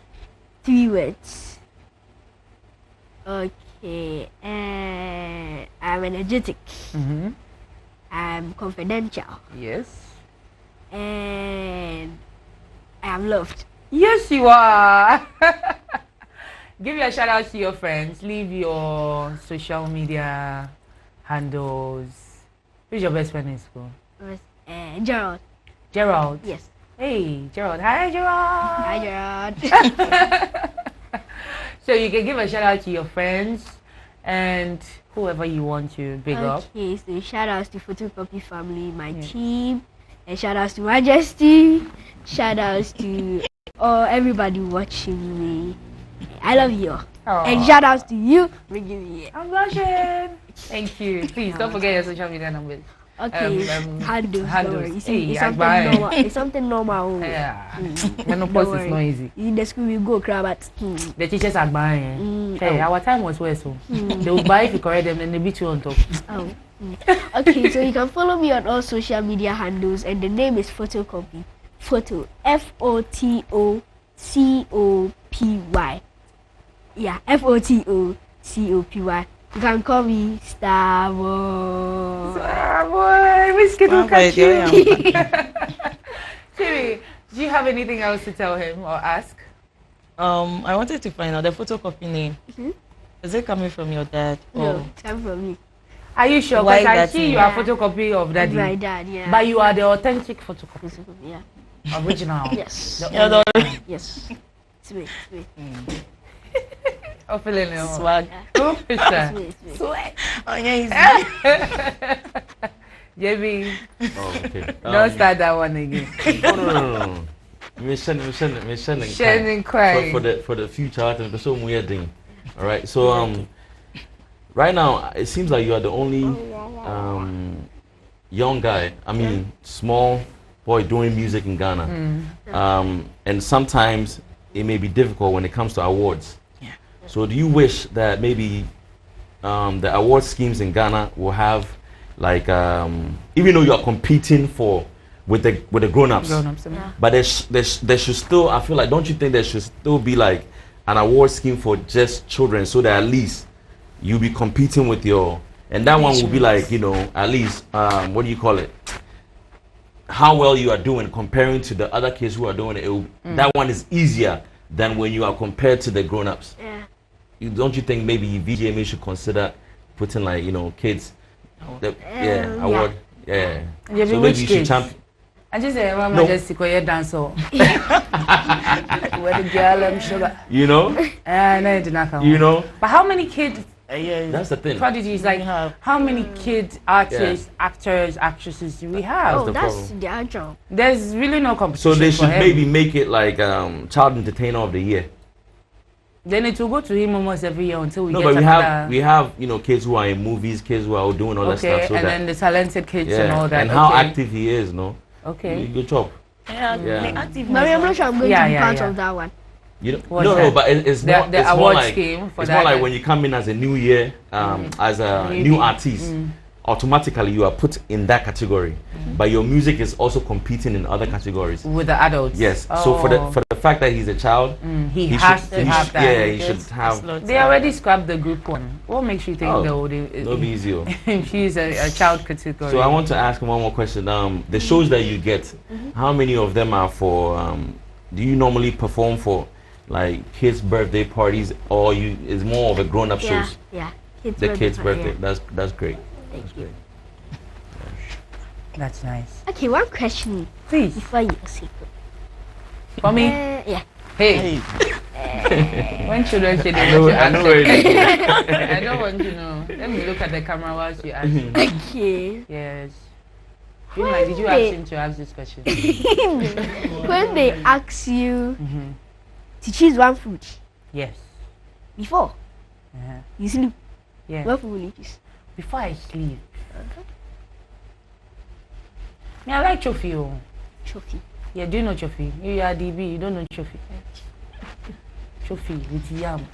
3 words. Okay. I'm energetic. I'm confidential. Yes. And I am loved. Yes, you are. Give your shout out to your friends. Leave your social media handles. Who's your best friend in school? Gerald. Gerald. Yes. Hey, Gerald. Hi, Gerald. Hi, Gerald. So you can give a shout out to your friends and whoever you want to big up. Okay, so shout outs to Photocopy family, my team, and shout outs to Majesty. Shout outs to everybody watching me. I love you all. And shout outs to you bringing me here. I'm blushing. Thank you. Please don't forget your social media numbers. Okay, handles. You see, Hey, it's something normal. It's something normal. Yeah. Menopause is not easy. In the school we go crab at. The teachers are buying. Hey, our time was worse. So they will buy if you correct them, then they beat you on top. Oh. Okay, so you can follow me on all social media handles, and the name is Photocopy. Photo, Photocopy. Yeah, Photocopy. You can call me Starboy. Starboy, which kid will catch you? Chiri, do you have anything else to tell him or ask? I wanted to find out the Photocopy name. Is it coming from your dad? No, it's coming from me. Are you sure? Because I see you are Photocopy of daddy. My dad, yeah. But you are the authentic Photocopy. Yeah. Original. Yes. Yes. It's me. Oh, feeling it. Swag. Oh, Swag. Oh, yeah. JB. Oh, okay. Don't start that one again. No. Mission cry. For the future art and so weird thing. All right. So right now it seems like you are the only young guy. I mean, small boy doing music in Ghana. And sometimes it may be difficult when it comes to awards. Yeah. So do you wish that maybe the award schemes in Ghana will have like even though you are competing with the grown-ups, but there should still, I feel like, don't you think there should still be like an award scheme for just children, so that at least you'll be competing with and that one will be like, you know, at least what do you call it, how well you are doing comparing to the other kids who are doing it. That one is easier than when you are compared to the grown-ups. Don't you think maybe VGMA should consider putting, like, you know, kids award? Yeah. So maybe you should champion. I just say, Mama, just go ahead dance. Where the girl sugar. You know? You know? But how many kids? That's the thing. Prodigies, like how many kids, artists, actors, actresses do we have? That's their job. There's really no competition. So they should maybe make it like Child Entertainer of the Year. Then it will go to him almost every year until we get. No, but we have you know, kids who are in movies, kids who are doing all that stuff. So and then the talented kids and all that. And how active he is, no? Okay. Good job. Active. Maybe I'm not sure I'm going to be part of that one. You know, no, but it's more the award scheme for it's that. More like when you come in as a new year, as a new artist, automatically you are put in that category. But your music is also competing in other categories with the adults. Yes. So for the fact that he's a child, he has to have that. Yeah, he should have. They already scrapped the group one. What makes you think it'll be easier? She's a child category. So I want to ask one more question. The shows that you get, how many of them are for? Do you normally perform for like kids' birthday parties, or is more of a grown-up shows? Yeah. Kids' birthday. Yeah. That's great. That's great. That's nice. Okay, one question. Please. Before you secret. For me? Yeah. Hey. When children say they want to answer, I don't want to know. Let me look at the camera whilst you answer. Okay. Yes. Did you ask him to ask this question? When they ask you to choose one food. Yes. Before you sleep. Yeah. What food will you choose? Before I sleep. I like Chofi. Chofi. Yeah, do you know Chofi? You are DB, you don't know Chofi. Chofi with yam.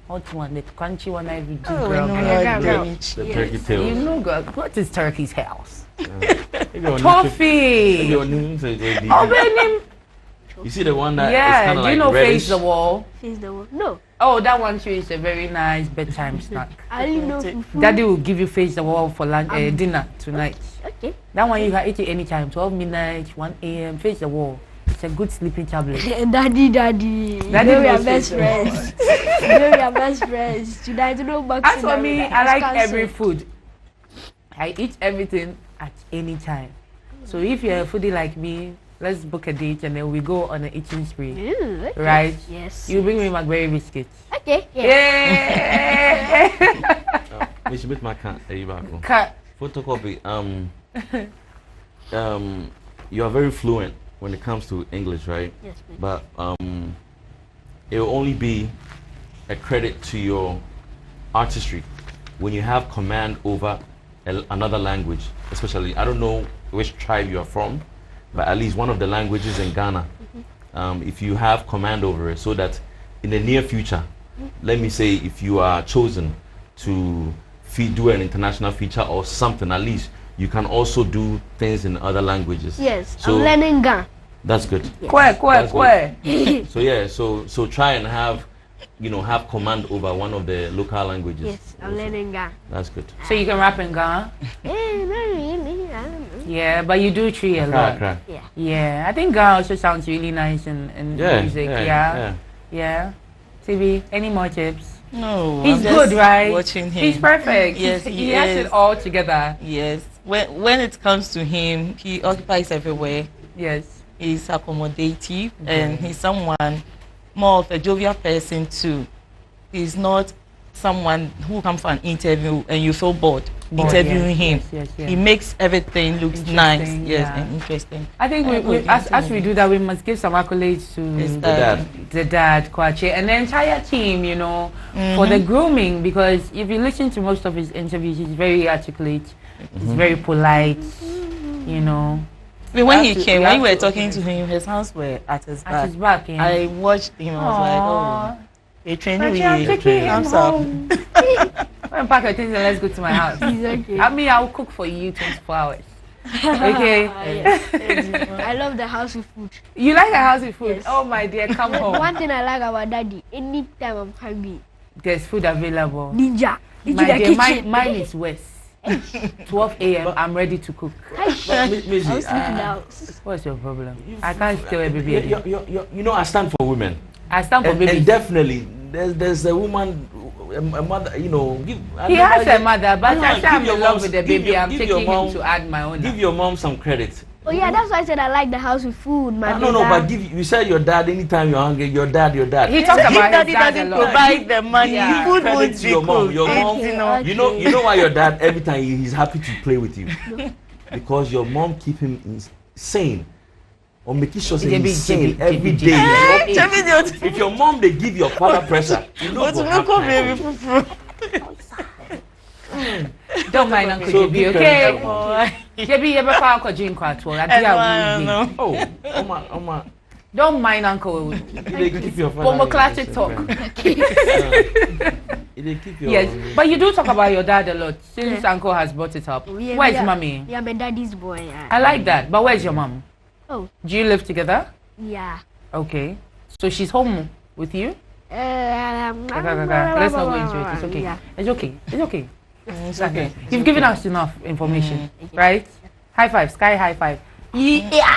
Hot one, the crunchy one I would do. The turkey tail. You know, God, what is turkey's house? Toffee! You see the one that is kind of do you like know reddish? Face the Wall? Face the Wall. No. Oh, that one too is a very nice bedtime snack. I don't know fufu. Daddy will give you Face the Wall for lunch, dinner tonight. Okay. That one you can eat it anytime, 12 midnight, 1 a.m. Face the Wall. It's a good sleeping tablet. Daddy. We are best friends. We are best friends. Tonight, as for me, I like every food. I eat everything at any time. So if you're a foodie like me, let's book a date and then we go on an eating spree. Ooh, okay. Right? Yes. You bring me McBerry biscuits. Okay. Yeah. Yeah. We should meet my cat. There you go. Cut. Photocopy. You are very fluent when it comes to English, right? Yes, please. But it will only be a credit to your artistry when you have command over another language. Especially, I don't know which tribe you are from, but at least one of the languages in Ghana. If you have command over it, so that in the near future, let me say, if you are chosen to do an international feature or something, at least you can also do things in other languages. Yes, so I'm learning Ga. that's good. Kwe. So yeah, so try and have command over one of the local languages. Yes, I'm learning Ga. That's good. So you can rap in Ghana? Not really. I don't know. Yeah, but you do tree a lot. Accra. Yeah. Yeah, I think Ghana also sounds really nice in music. Yeah. TV, any more tips? No, He's I'm just good, right? Watching him. He's perfect. Yes, he has is. it all together. Yes. When it comes to him, he occupies everywhere. Yes. He's accommodative and he's someone more of a jovial person too. He's not someone who comes for an interview and you feel bored interviewing him. Yes. He makes everything look nice, Interesting, yes, yeah. and interesting. I think as we do that, we must give some accolades to the dad, Kwache, and the entire team, for the grooming, because if you listen to most of his interviews, he's very articulate, he's very polite, When he came, when we were talking to him, his hands were at his back. At his back, yeah. I watched him, I was like, oh, a training I'm taking him comes up. home. When pack your things and let's go to my house. Okay. I mean, I'll cook for you 24 hours. Okay. I love the house with food. You like a house with food? Yes. Oh my dear, come home. One thing I like about daddy, anytime I'm hungry, There's food available. ninja. Into My the dear, kitchen. mine is West. 12 a.m. I'm ready to cook. I'll sleep in the house. What's your problem? I can't tell a baby. again. I stand for women. I stand for And baby. definitely, there's a woman, a mother. He has a mother, but I'm in love with the baby. I'm taking him mom, to add my own. Give your mom some credit. Oh yeah, that's why I said I like the house with food, man. No, but you said your dad anytime you're hungry. Your dad. He talks about his Daddy dad a doesn't lot. provide the money. Yeah. Food Credit won't to be your mom. cooked. Your mom. Okay. You know why your dad every time he's happy to play with you, because your mom keep him sane, or making sure that he's sane every day. If your mom they give your father pressure, you know But what look happen. Don't mind Uncle So JB, give okay? credit. JB, you ever call Uncle Jane Quattro? I don't know. Oh, Oma. Don't mind Uncle. They keep your father. Bombo classic talk. They keep your. Yes, but you do talk about your dad a lot since Uncle has brought it up. Yeah, Where's yeah. mommy? Yeah, my daddy's boy. I like that, but where's your mom? Oh, Do you live together? yeah. Okay, so she's home with you? Let's Let's not go into it. It's okay. Yeah. It's okay. It's okay. It's okay. You've given us enough information, right? High five, sky high five. Yeah.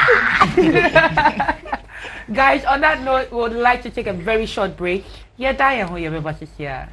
Guys, on that note, we would like to take a very short break. Yeah, Diane, who you ever here.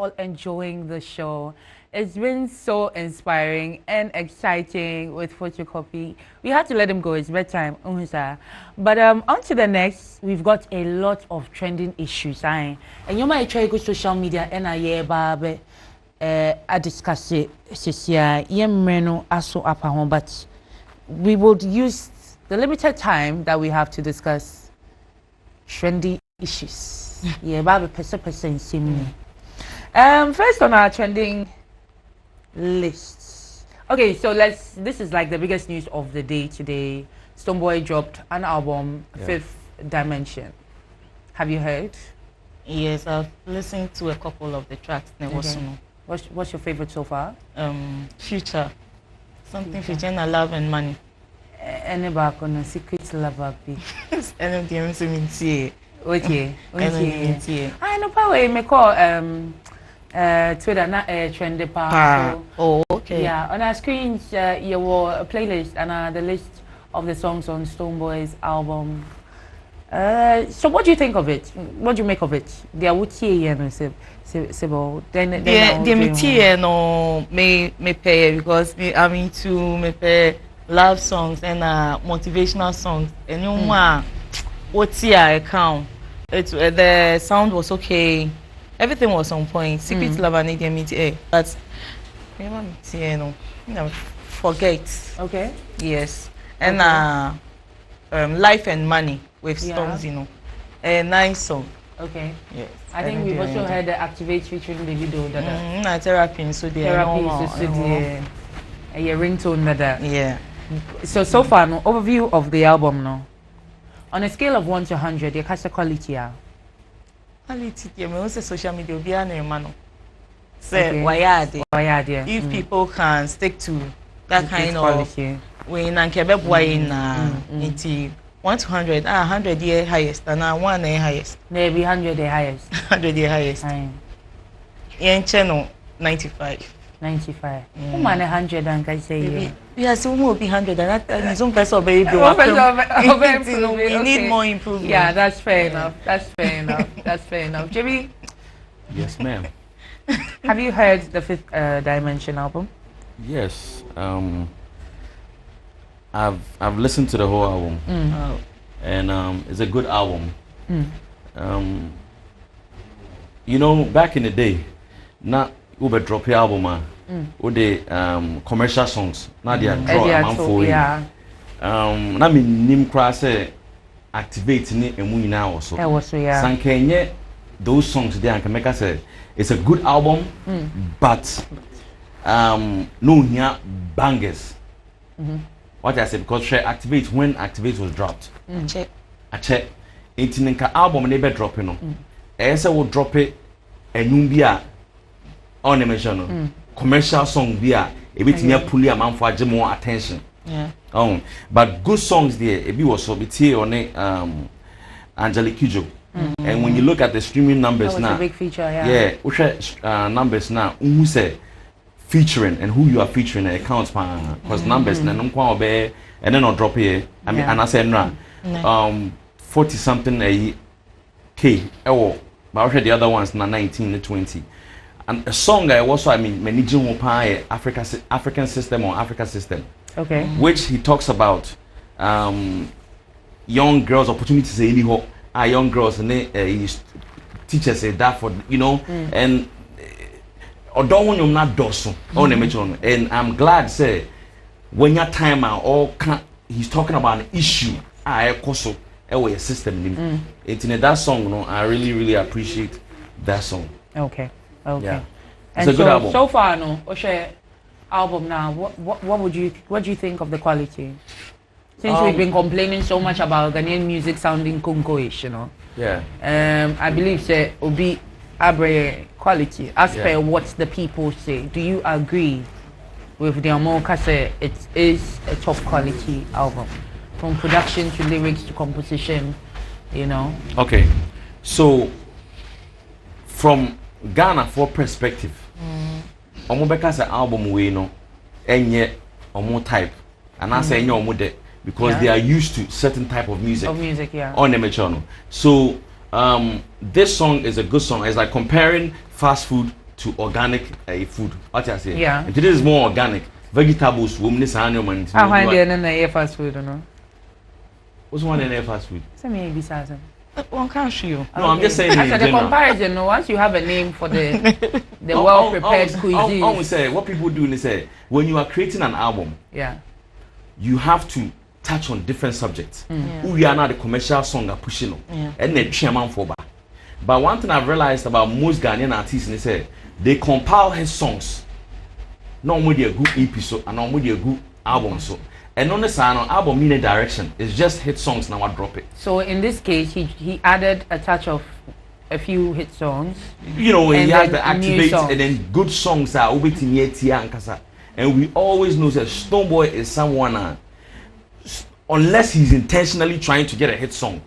all enjoying the show. It's been so inspiring and exciting with Photocopy. We had to let him go. It's bedtime. But on to the next. We've got a lot of trending issues. And you might try to go social media and I discuss it. But we would use the limited time that we have to discuss trendy issues. First on our trending lists. Okay, so this is like the biggest news of the day today. Stonebwoy dropped an album, Fifth Dimension. Have you heard? Yes, I've listened to a couple of the tracks. What's your favorite so far? Future. Something Future and Love and Money. Any back on a Secret Lover be. Okay. I know power me call Twitter not trend pa. Oh, okay. Yeah, on our screens you were a playlist and the list of the songs on Stonebwoy's album. So what do you think of it? What do you make of it? They are wuti and then the no me pay because I'm into me pay love songs and motivational songs and you what's your account? The sound was okay. Everything was on point. Secret Love and ADMTA. But forget. Okay. Yes. And Life and Money with Stones, a nice song. Okay. Yes. I think we've also heard the Activate featuring the video that therapy so they therapy a ringtone that. Yeah. So far no overview of the album no. On a scale of 1 to 100, you catch the quality. Quality, me also social media be an man. Say why if people can stick to that kind of quality, when Ankebe boy in 1 to 100, 100 year highest, and 1 year highest. Maybe 100 the highest. 100 year highest. In channel 95. 95. Who man 100 and can say yeah, so will be 100 and that some person baby. We need more improvement. Yeah, that's fair enough. That's fair enough. Jimmy? Yes, ma'am. Have you heard the Fifth Dimension album? Yes. I've listened to the whole album. And it's a good album. Back in the day, not Uber drop your album with the commercial songs. Now they are draw a man for yeah. Na me nim kra say activate ni emu nyina also. Yeah. Sankenye those songs there and can make us say it's a good album, but no here bangers. What I say because activate when activate was dropped. I check. Intinenka album never dropping no. Ese will drop it enum on the mention commercial song there a bit near pulley a man for more attention. Yeah. But good songs there a bit was so bit here on it Angelique Kidjo. And when you look at the streaming numbers that was now, a big feature, yeah. Which numbers now who say featuring and who you are featuring accounts because numbers and then I'll drop here. I mean and I said 40 something a K but the other ones na 19 to 20. And a song I also managing African system or Africa system. Okay. Which he talks about young girls opportunities young girls and teachers say that for and or don't want you not dosso and I'm glad say when your time he's talking about an issue also a system that song I really appreciate that song. Okay. Yeah. And it's a good album. So far album now, what do you think of the quality? Since we've been complaining so much about Ghanaian music sounding Congo-ish, Yeah. I believe say Obi Abre quality as per what the people say. Do you agree with the Amoka say it is a top quality album? From production to lyrics to composition, Okay. So from Ghana for perspective, Omobeka say album we enye omo type and I say enye omo de because they are used to certain type of music. On the channel. So this song is a good song. It's like comparing fast food to organic food. What I say? Yeah. It is more organic. Vegetables, women's animal. I find the fast food, no. What's one in fast food? Some maybe something. One can't show you. No, I'm just saying. Actually, the comparison, no, once you have a name for the well prepared cuisine. I would say what people do is say when you are creating an album, yeah, you have to touch on different subjects. Who we are now the commercial song are pushing on, and then chairman for back. But one thing I've realized about most Ghanaian artists is say they compile his songs. Not only a good episode and not only a good album so. And on the side, album mean a direction. It's just hit songs now. I drop it. So in this case, he added a touch of a few hit songs. You know, when he has the activate and then good songs are and we always know that Stonebwoy is someone unless he's intentionally trying to get a hit song.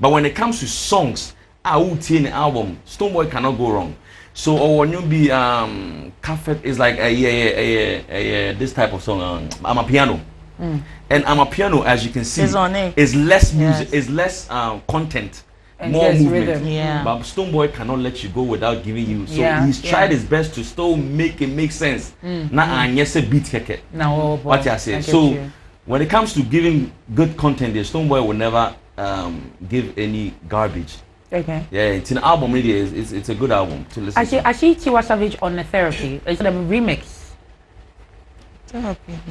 But when it comes to songs, I will see an album. Stonebwoy cannot go wrong. So when you be Cafe is like this type of song. I'm a piano. And I'm a piano, as you can see, is less music, is less content, and more movement. But Stonebwoy cannot let you go without giving you. So he's tried his best to still make it make sense. Now beat keke. What I say. So when it comes to giving good content, the Stonebwoy will never give any garbage. Okay. Yeah, it's an album. Really, it's a good album to listen to. I see Tiwa Savage on the Therapy. It's a remix.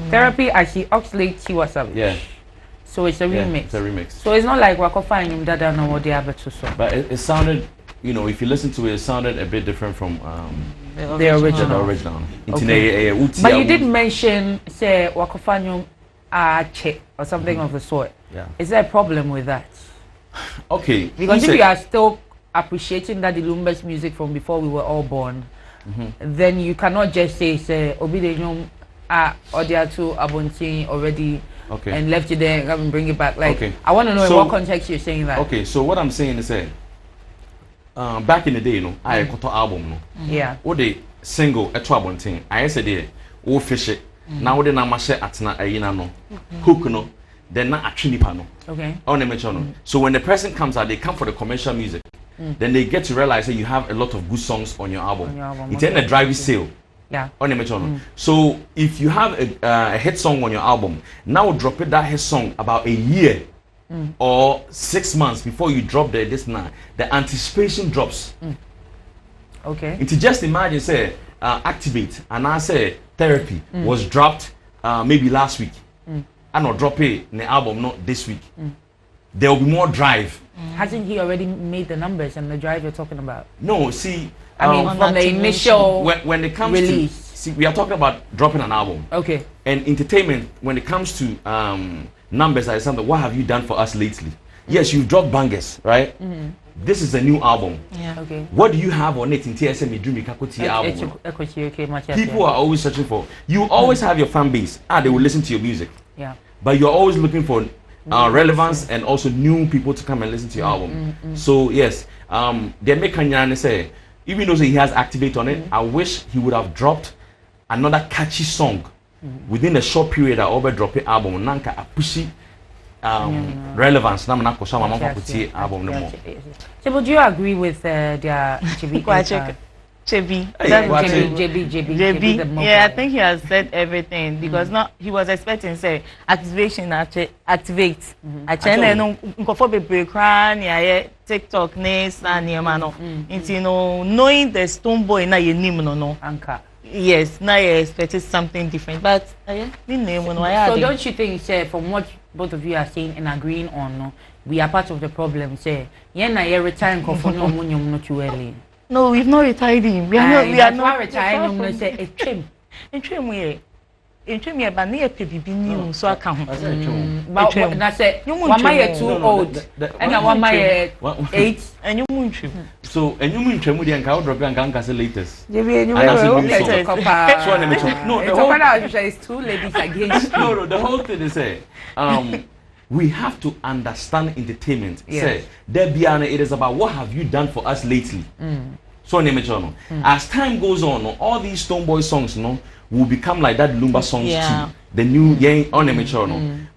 Therapy, I see Oxlade Tiwa Savage. Yeah. So it's a remix. It's a remix. So it's not like Wako Fine Dada no what they have to song. But it sounded, you know, if you listen to it, it sounded a bit different from the original. Okay. But you did mention say Wako Fine Che or something of the sort. Yeah. Is there a problem with that? Okay. Because if you are still appreciating that the Lumba's music from before we were all born, then you cannot just say Obidenyom or the two Abonti already and left it there and bring it back. Like I want to know in what context you're saying that. Okay, so what I'm saying is back in the day, you know, I got an album, yeah. What the single a trouble thing. I said there, oh fish it. Now the namashe atna ayina no hook no. Then not actually panel. Okay. On the channel. So when the person comes out, they come for the commercial music. Then they get to realize that you have a lot of good songs on your album. It's in a drive sale. Yeah. On the channel. So if you have a hit song on your album, now drop it that hit song about a year or 6 months before you drop the anticipation drops. Okay. It's just imagine say Activate and I say Therapy was dropped maybe last week. I not drop it in the album not this week. There will be more drive. Hasn't he already made the numbers and the drive you're talking about? No, see, I mean from the initial when it comes release. to see, we are talking about dropping an album. Okay. And entertainment, when it comes to numbers, like something, what have you done for us lately? Yes, you've dropped bangers, right? This is a new album. Yeah. Okay. What do you have on it in TSM Dreamy Kakoti album? People are always searching for. You always have your fan base. They will listen to your music. Yeah. But you're always looking for relevance and also new people to come and listen to your album. So yes, they make Kanyane say, even though he has Activate on it, I wish he would have dropped another catchy song within a short period. I over drop it album. Nanka a pushy relevance. Na manako shama mama kuti album no more. So, would you agree with their JB. Yeah, I think he has said everything because not he was expecting say activation activate. I channel no for be cran ya TikTok names and no. You know, knowing the Stonebwoy na ye nim no anchor. Yes, now you expected something different, but so don't you think, say, from what both of you are saying and agreeing on, no, we are part of the problem, say, na ye retiring for no munyum not too early. No, we've not retired him. We are not retiring him. Say a trim. In trim we. In trim we but near baby new so I can. But I say, one my too old, and one my 8, and you won't trim. So, and you mean Tremudi and Cow drop and Gangas latest? No, it's two ladies against. No, the whole thing is we have to understand entertainment. Say, Debiana, it is about what have you done for us lately. So, as time goes on, all these Stonebwoy songs, will become like that Lumba songs too. The new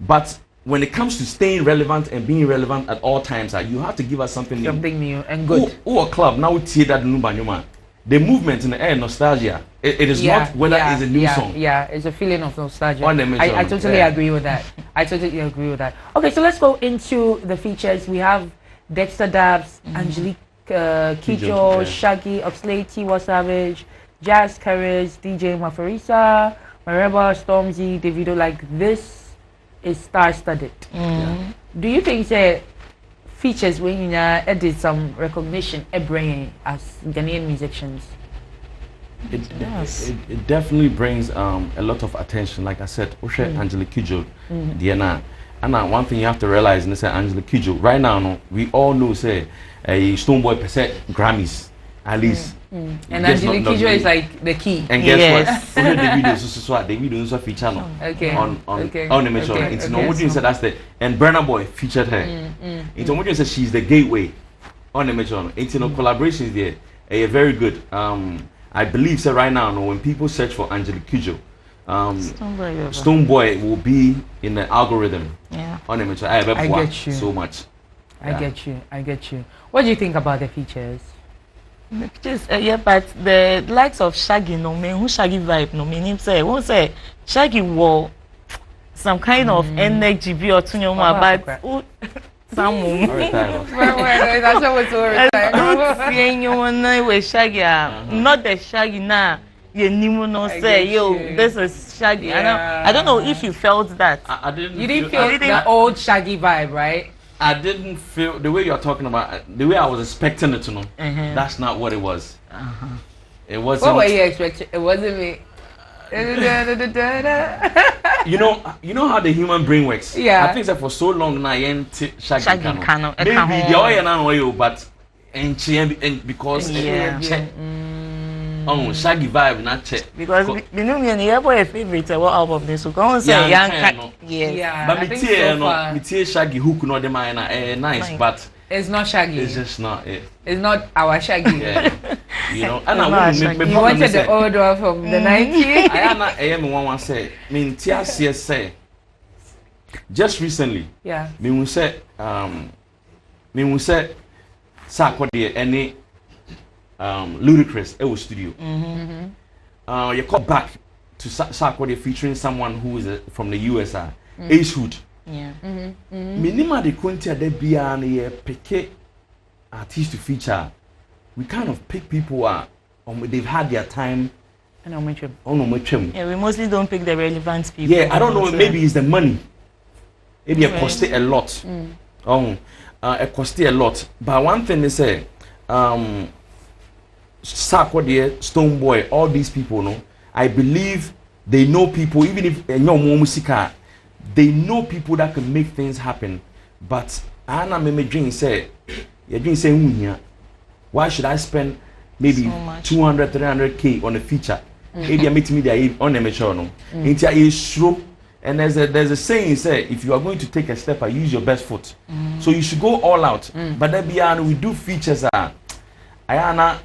But when it comes to staying relevant and being relevant at all times, you have to give us something new. Something new and good. Or a club now see that Lumba Nyuma. the movement in the air, nostalgia. It is not whether it's a new song. Yeah, it's a feeling of nostalgia. On the I totally agree with that. I totally agree with that. Okay, so let's go into the features. We have Dexter Dabbs, Angelique Kidjo, Shaggy, Oxlade, Tiwa Savage, Jazz Carriers, DJ Mafarisa, Mareba, Stormzy, Davido. Like, this is star-studded. Do you think that features when you edit some recognition bring as Ghanaian musicians? It definitely brings a lot of attention. Like I said, Angelique Kidjo, Diana. And one thing you have to realize, and say Angelique Kidjo, right now, no, we all know, say, a Stonebwoy percent Grammys, at least. And Angelique Kidjo is like the key. And guess what? The video is feature no. On the measure. It's no what you said that's the and Burna Boy featured her. It's what you said she's the gateway on the measure. It's no collaborations there. Very good. I believe so right now, when people search for Angelique Kidjo, Stonebwoy will be in the algorithm. On the measure. I get you so much. I get you. What do you think about the features? The features, but the likes of Shaggy, no me who Shaggy vibe, no meaning say, won't say Shaggy wore some kind of energy be or tunyoma, but some that's what we're Shaggy, not the Shaggy now. You no say yo, this is Shaggy. I don't know if you felt that. I didn't. You didn't feel the old Shaggy vibe, right? I didn't feel the way you're talking about the way I was expecting it to know. That's not what it was. It wasn't. What were you expecting? It wasn't me. You know how the human brain works. Yeah. I think that for so long now, Shaggy Kano. Maybe the oil now oil, but and because Shaggy vibe not check. Because you know me a favorite album this so go say yeah. But me tie Shaggy hook no dem nice, but it's not Shaggy. It's just not it. It's not our Shaggy. You know, and I you wanted the old one from the 90s. I am one say. Me tie say. Just recently. Yeah. Me will say Sakode any Ludacris studio. You come back to Sakode featuring someone who is from the USA, Ace Hood. Minima de Quintia de Biane pick artists to feature. We kind of pick people they've had their time. And on Michy. Yeah, we mostly don't pick the relevant people. Yeah, I don't know. Maybe it's the money. Maybe it cost a lot. It cost a lot. But one thing they say, Sakode, Stonebwoy, all these people, no, I believe they know people, even if no more musica, they know people that can make things happen. But Anna made dream say, you're dream saying, why should I spend maybe so 200, 300K on a feature? Maybe I'm meeting me on a mature no. And there's a saying say, if you are going to take a step, use your best foot. So you should go all out. But then we do features Ayana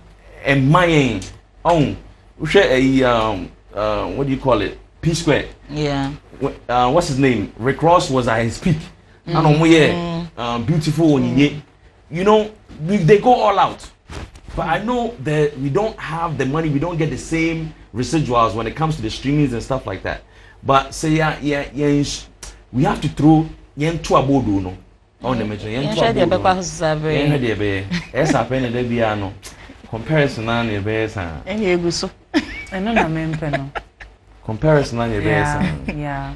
and my what do you call it? P Square. Yeah. What's his name? Rick Ross was at his peak. Beautiful. You know, they go all out. But I know that we don't have the money, we don't get the same residuals when it comes to the streamings and stuff like that. But say we have to throw to a board no on the metro. Comparison on the base comparison on the base. Yeah.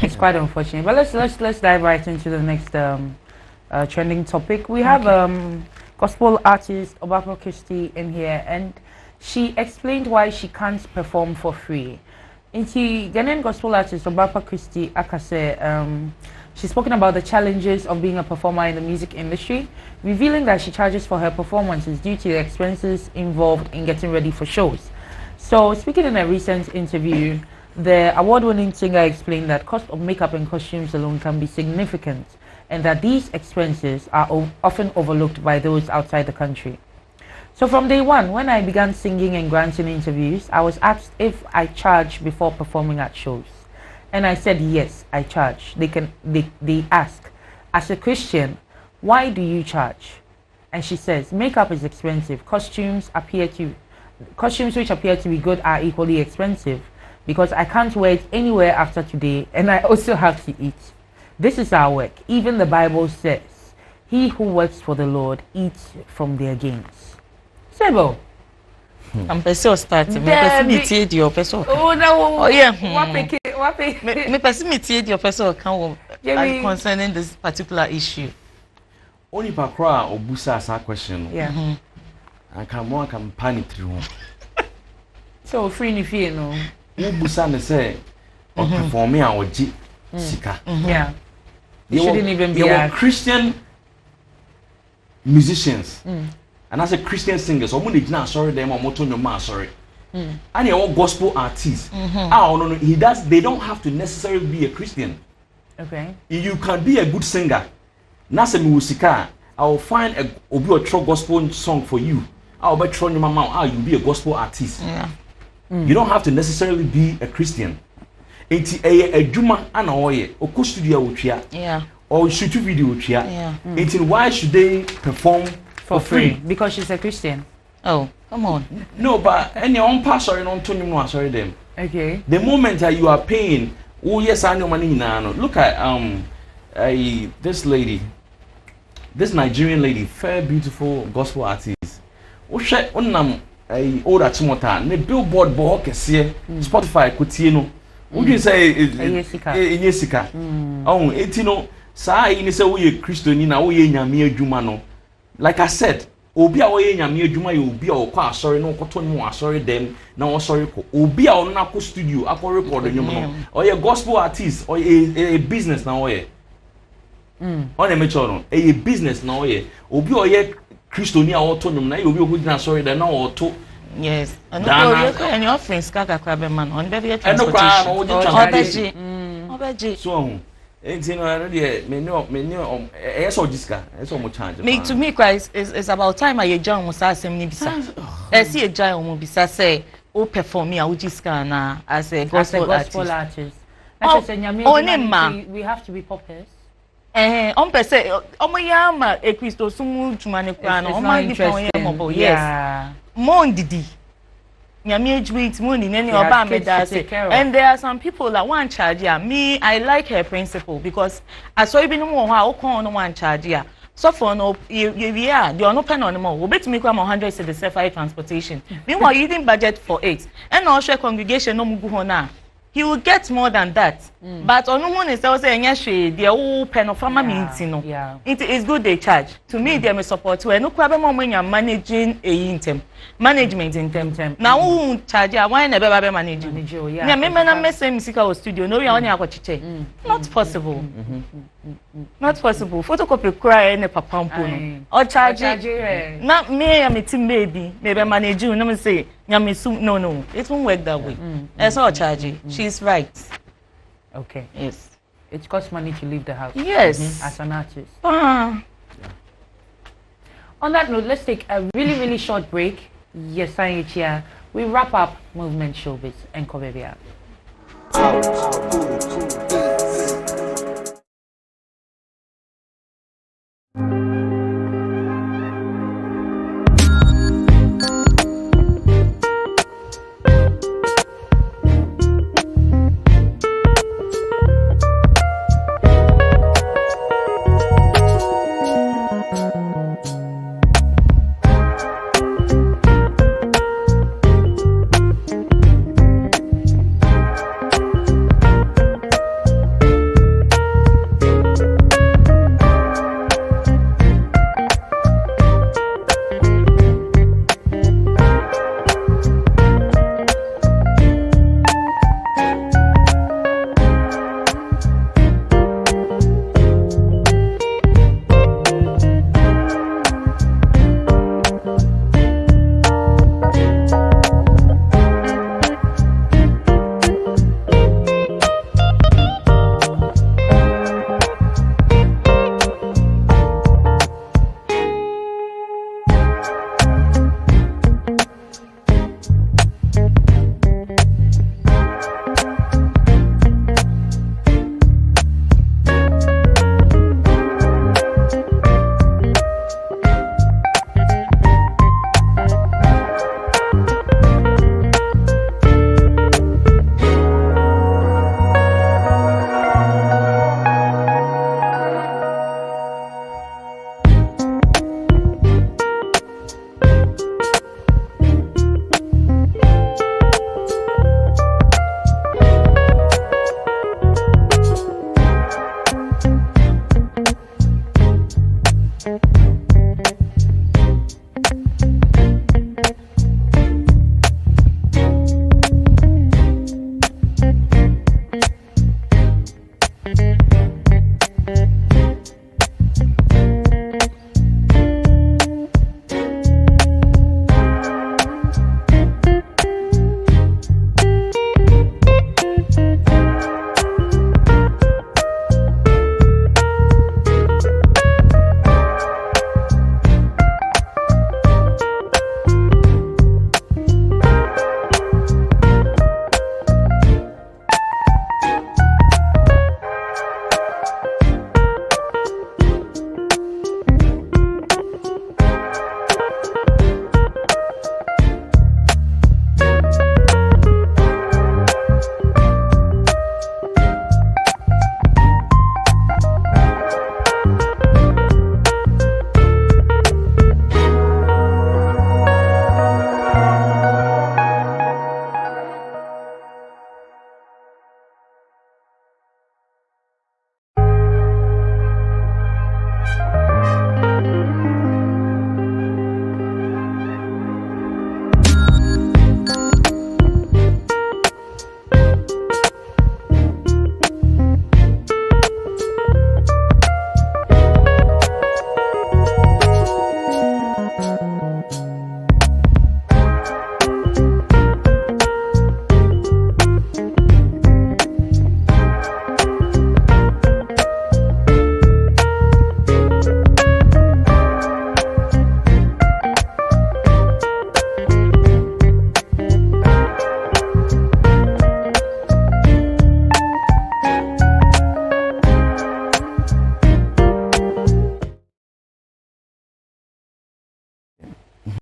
It's quite unfortunate. But let's dive right into the next trending topic. We have gospel artist Obafo Christie in here, and she explained why she can't perform for free. Inti Ghanaian gospel artist Obafo Christie Akase, she's spoken about the challenges of being a performer in the music industry, revealing that she charges for her performances due to the expenses involved in getting ready for shows. So, speaking in a recent interview, the award-winning singer explained that cost of makeup and costumes alone can be significant, and that these expenses are often overlooked by those outside the country. So from day one, when I began singing and granting interviews, I was asked if I charge before performing at shows. And I said, yes, I charge. They ask, as a Christian, why do you charge? And she says, makeup is expensive. Costumes appear to costumes which appear to be good are equally expensive because I can't wear it anywhere after today and I also have to eat. This is our work. Even the Bible says, he who works for the Lord eats from their gains. Sebo. I'm person starting. Me person meet your person. Oh no. Oh yeah. What pick? Me person meet your person can concerning this particular issue. Only pakra obusa asa question. Yeah. I can panic through. So free ni fear no. Obusa ne say or perform me or G sika. Yeah. You shouldn't even be Christian musicians. And as a Christian singers, or not sorry them or moto no ma sorry. And your gospel artists. No, he does. They don't have to necessarily be a Christian. Okay. You can be a good singer. Nasa musika. I will find a true gospel song for you. I'll bet you mama. You'll be a gospel artist. Yeah. You don't have to necessarily be a Christian. Enti a juma ana oye oko studio utria. Yeah. Or shoot video utria. Yeah. Enti why should they perform for free? Because she's a Christian. Oh, come on. No, but any on pastor and on Tony no sorry them. Okay. The moment that you are paying, oh yes, I know money no. Look at this lady, this Nigerian lady, fair, beautiful gospel artist. Oshe onam old achimota ne billboard bo kese Spotify kutie no. Would you say Yesika? Oh, etino sa ini say we Christian na we nyame adwuma no. Like I said, obi a we nyame adwuma ye obi a okwa sorry no koto no sorry them na o sorry ko. Obi a ono na ko studio akọ record nyum no. Or ye gospel artist or a business na oye. On a mature a business na oye. Obi o ye Christian a oto nyum na ye obi o na sorry them na oto. Yes. And your offering skaka krabe man on be transportation. Obeji. So to me Christ is about time I join musa asem ni bisa. See a join mu bisa say o perform me a ujiska na as a gospel artist. We have to be poppers. On per se omoyama e Christo sumu jumane kwa no omo yes. Mon didi. Nyame ejwit money nani oba medase. And there are some people that want charge ya. Me, I like her principle because I saw even more how okon no one charge ya. So for no you are the no pen on more. We bet me come 100 cedis for transportation. Meanwhile you didn't budget for it. And also congregation no mugu hona. He will get more than that. But on one is also the whole pen of farmer meeting. No. Yeah. It is good they charge. To me, they may support when no problem when you're managing a management in them. Now who charge ya why never manage? Yeah. Me na same musical studio. No, we are only a not possible. Not possible. Photocopy cry ne papa mpo or charge not me am a team baby. Maybe manage you. No me say no. It won't work that way. That's all charge. She's right. Okay. Yes. It costs money to leave the house. Yes. As an artist. On that note, let's take a really short break. Yes, here. We wrap up Movement Showbiz and Kobebia.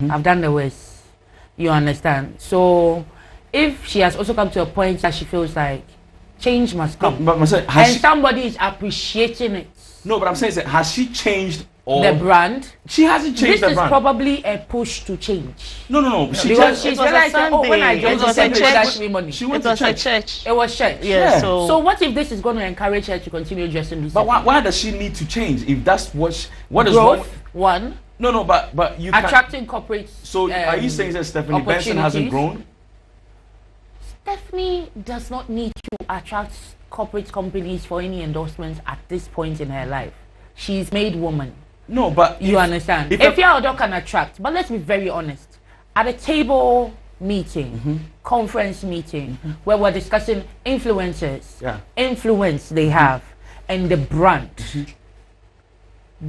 I've done the worst. You understand? So if she has also come to a point that she feels like change must come, but and somebody is appreciating it. No, but I'm saying, has she changed the brand? She hasn't changed the brand. This is probably a push to change. No. She's realized, oh, when I joined the church, she went to church. It was church. Yeah. So what if this is going to encourage her to continue dressing this? But why does she need to change if that's what is growth? One. No, but you attracting corporates. So are you saying that Stephanie Benson hasn't grown? Stephanie does not need to attract corporate companies for any endorsements at this point in her life. She's made woman. No, but you understand. If your dog can attract, but let's be very honest. At a table meeting, conference meeting, where we're discussing influencers, influence they have, and the brand.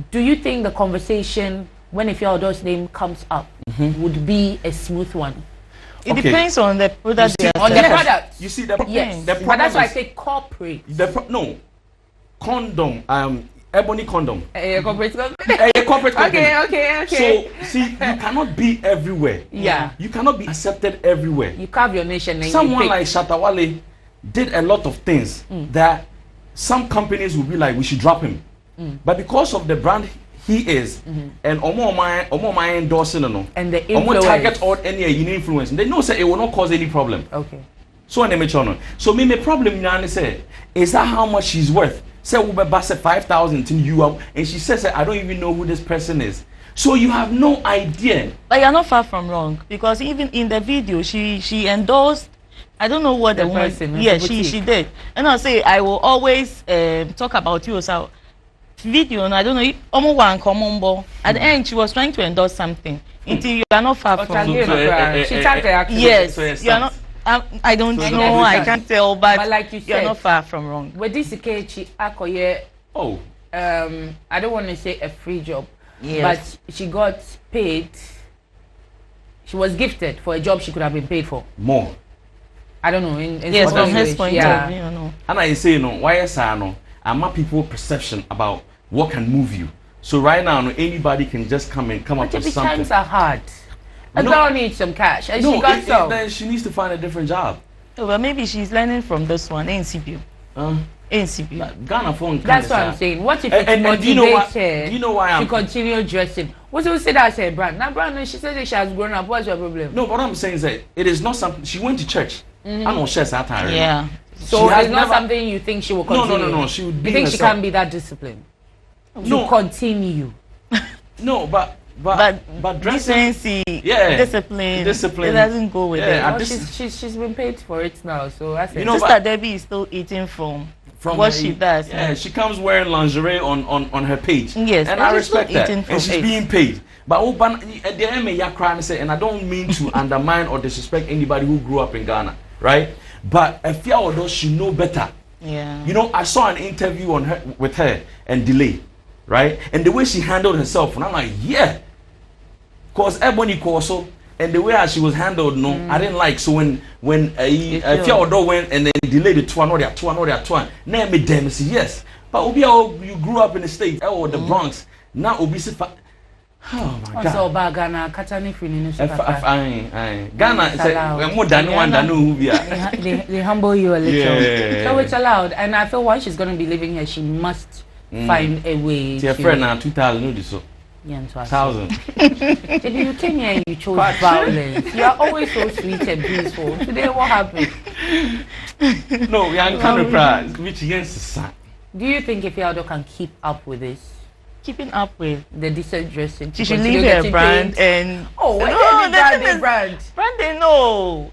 Do you think the conversation when if your dog's name comes up would be a smooth one? It depends on the product. On the product. You see the yes. The but that's why I say corporate. No, condom. Ebony condom. A corporate company. A corporate company. Okay. So see, you cannot be everywhere. Yeah. You cannot be accepted everywhere. You carve your nation. And someone like Shatta did a lot of things that some companies will be like, we should drop him. But because of the brand he is, and my endorsing and the influence, target or any influence, they know say it will not cause any problem. Okay. So so me problem now say is that how much she's worth? Say we buy 5,000 to you up, and she says I don't even know who this person is. So you have no idea. But you're not far from wrong, because even in the video she endorsed. I don't know what the woman. Yeah, she did, and I'll say I will always talk about you. So video, and I don't know. Almost one common ball. At the end, she was trying to endorse something. Until you are not far from. She tagged her. Yes, you are not. I don't know. I can't tell, but like you said, you're not far from wrong. With this case, I don't want to say a free job, but she got paid. She was gifted for a job she could have been paid for more. I don't know. Yes, from his point of view, no. And I say why is no? I'm a people perception about what can move you. So right now, anybody can just come up with something. Times are hard. A girl needs some cash, and she got some. Then she needs to find a different job. Oh, well, maybe she's learning from this one. NCP. Ghana phone. That's what I'm saying. What if it motivates her? Do you know why she continue dressing? What do you say that's her brand? Now, brand, she says that she has grown up. What's your problem? No, but what I'm saying is that it is not something. She went to church. I know she's Saturday. Yeah. So it's not something you think she will continue. No. She would be. You think she can't be that disciplined? To continue. No, but decency, discipline, it doesn't go with it. Well, she's been paid for it now, so that's it. Sister Debbie is still eating from what she does. Yeah, she comes wearing lingerie on her page. Yes, and I respect that. And she's being paid. But at the end, and I don't mean to undermine or disrespect anybody who grew up in Ghana, right? But if you should know better. Yeah. You know, I saw an interview with her and Delay, right? And the way she handled herself, and I'm like, yeah. Cause Ebony Corso and the way she was handled, I didn't like. So when Fiordo went and then delayed the two, now me damn say yes. But Obi, you grew up in the States or the Bronx. Now Obi say, oh my God. So Ghana, Katani Free Ghana is more than one than who we are. They humble you a little. Yeah. So it's allowed, and I feel once she's gonna be living here, she must find a way. To your friend now, 2000 so. Yeah, 1,000. If you came here and you chose violence, you are always so sweet and peaceful. Today, what happened? No, we are kind of proud. Which against the sun. Do you think if Yaldo can keep up with this? Keeping up with the decent dressing? She should leave her brand and... Oh, when did they brand? Brand, no.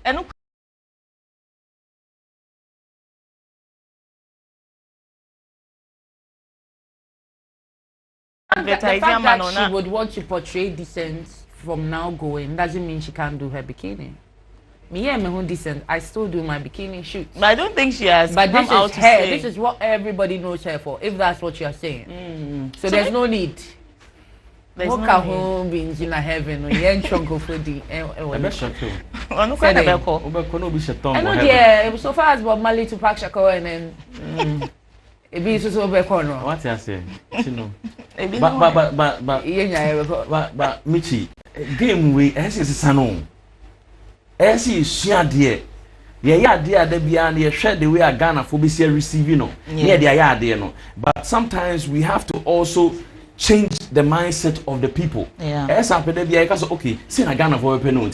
And the fact that she would want to portray decent from now going doesn't mean she can't do her bikini. Me and my own decent, I still do my bikini shoots. But I don't think she has. But this is her. This is what everybody knows her for. If that's what you are saying, so there's no need. There's no need. In heaven, or you trunk of foodie. I know, dear. So far as Bob Marley to Park Shako and then. It be so what I say, you know. But Michy, game we esi sano esi sua de yeah there that be and you share the way a Ghana for be receiving no yeah there no but sometimes we have to also change the mindset of the people. As I okay, see Ghana for then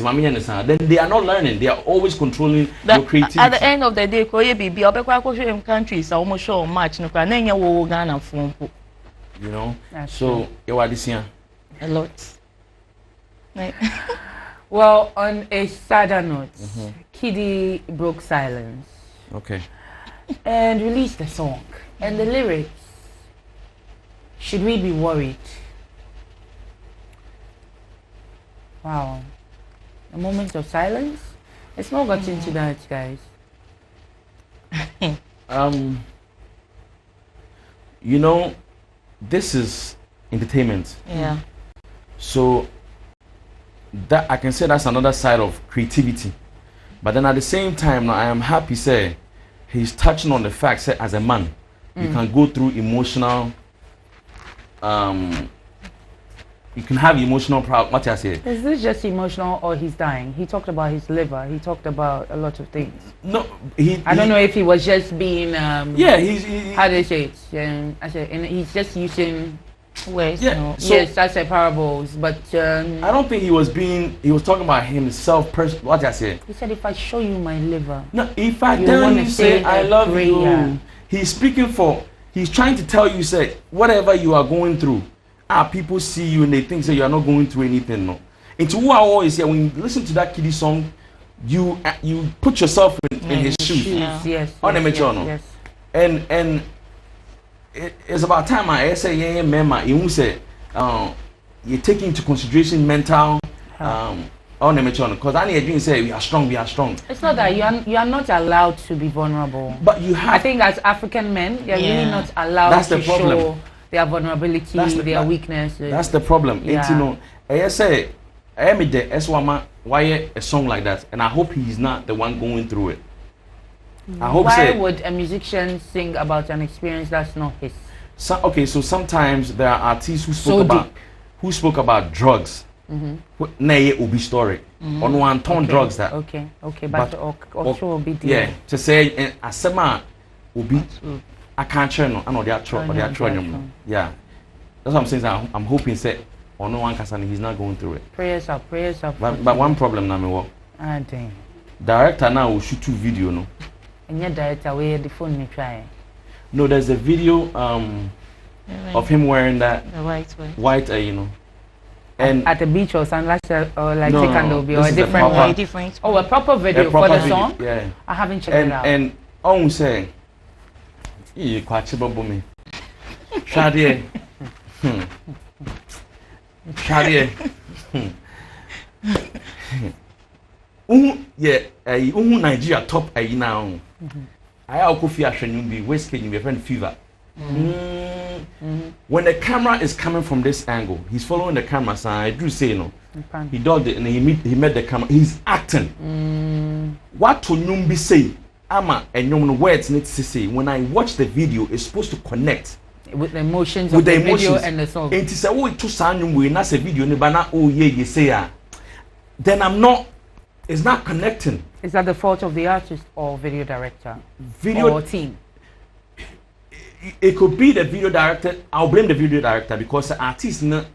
they are not learning, they are always controlling your creativity. At the end of the day, countries are almost sure much no Ghana from. You know? So you are this year. A lot. Well, on a sadder note, Kiddy broke silence. Okay. And released a song. And the lyrics, should we be worried? Wow. A moment of silence? Let's not get into that, guys. You know, this is entertainment. Yeah. So that I can say that's another side of creativity. But then at the same time, I am happy say he's touching on the fact say as a man, you can go through emotional you can have emotional problem. What I say? Is this just emotional or he's dying? He talked about his liver. He talked about a lot of things. No, I don't know if he was just being yeah, how do you say it? I said, and he's just using words. Yeah, No. so Yes, I said parables, but I don't think he was talking about himself. What I say? He said, if I show you my liver, no, if I you tell wanna you say say I a love prayer. you, he's speaking for. He's trying to tell you say whatever you are going through. People see you and they think that you are not going through anything. No. Into who I always say when you listen to that Kiddy song, you put yourself in his shoes. Yes. Yes. And it's about time I say yeah, mema. You say you take into consideration mental because I need to say we are strong. It's not that you are not allowed to be vulnerable. But you have. I think as African men, they're really not allowed to show their vulnerability, their weakness. That's the problem. Yeah. You know, I say, I am the why a song like that, and I hope he's not the one going through it. I hope. Why would a musician sing about an experience that's not his? So, okay, so sometimes there are artists who spoke about drugs. Nay, ubi story. On one ton drugs that. Okay, but also be yeah, to say asema ubi. I can't share no. I know they are trying. Yeah, that's what I'm saying. I'm hoping say or no one can he's not going through it. Prayers up. But one problem now me what? Dang. Director now will shoot 2 video no. And your director where the phone me try. No, there's a video of him wearing that white you know. And at the beach or sunlight or like no, or a different Oh, a proper video for the song? Yeah. I haven't checked it out. And on say you quite me. Shadie. Shadie. Nigeria top now. I have coffee ashenu be whiskey in friend fever. When the camera is coming from this angle, he's following the camera. So I do say no. He dogged it and he met the camera. He's acting. What to Numbi say? Ama and you know words need to say. When I watch the video, it's supposed to connect with the emotions of the video and the song. It is a way to sound we not a video nibana oh yeah you say then I'm not. It's not connecting. Is that the fault of the artist or video director? Or team? It could be the video director. I'll blame the video director because the artist and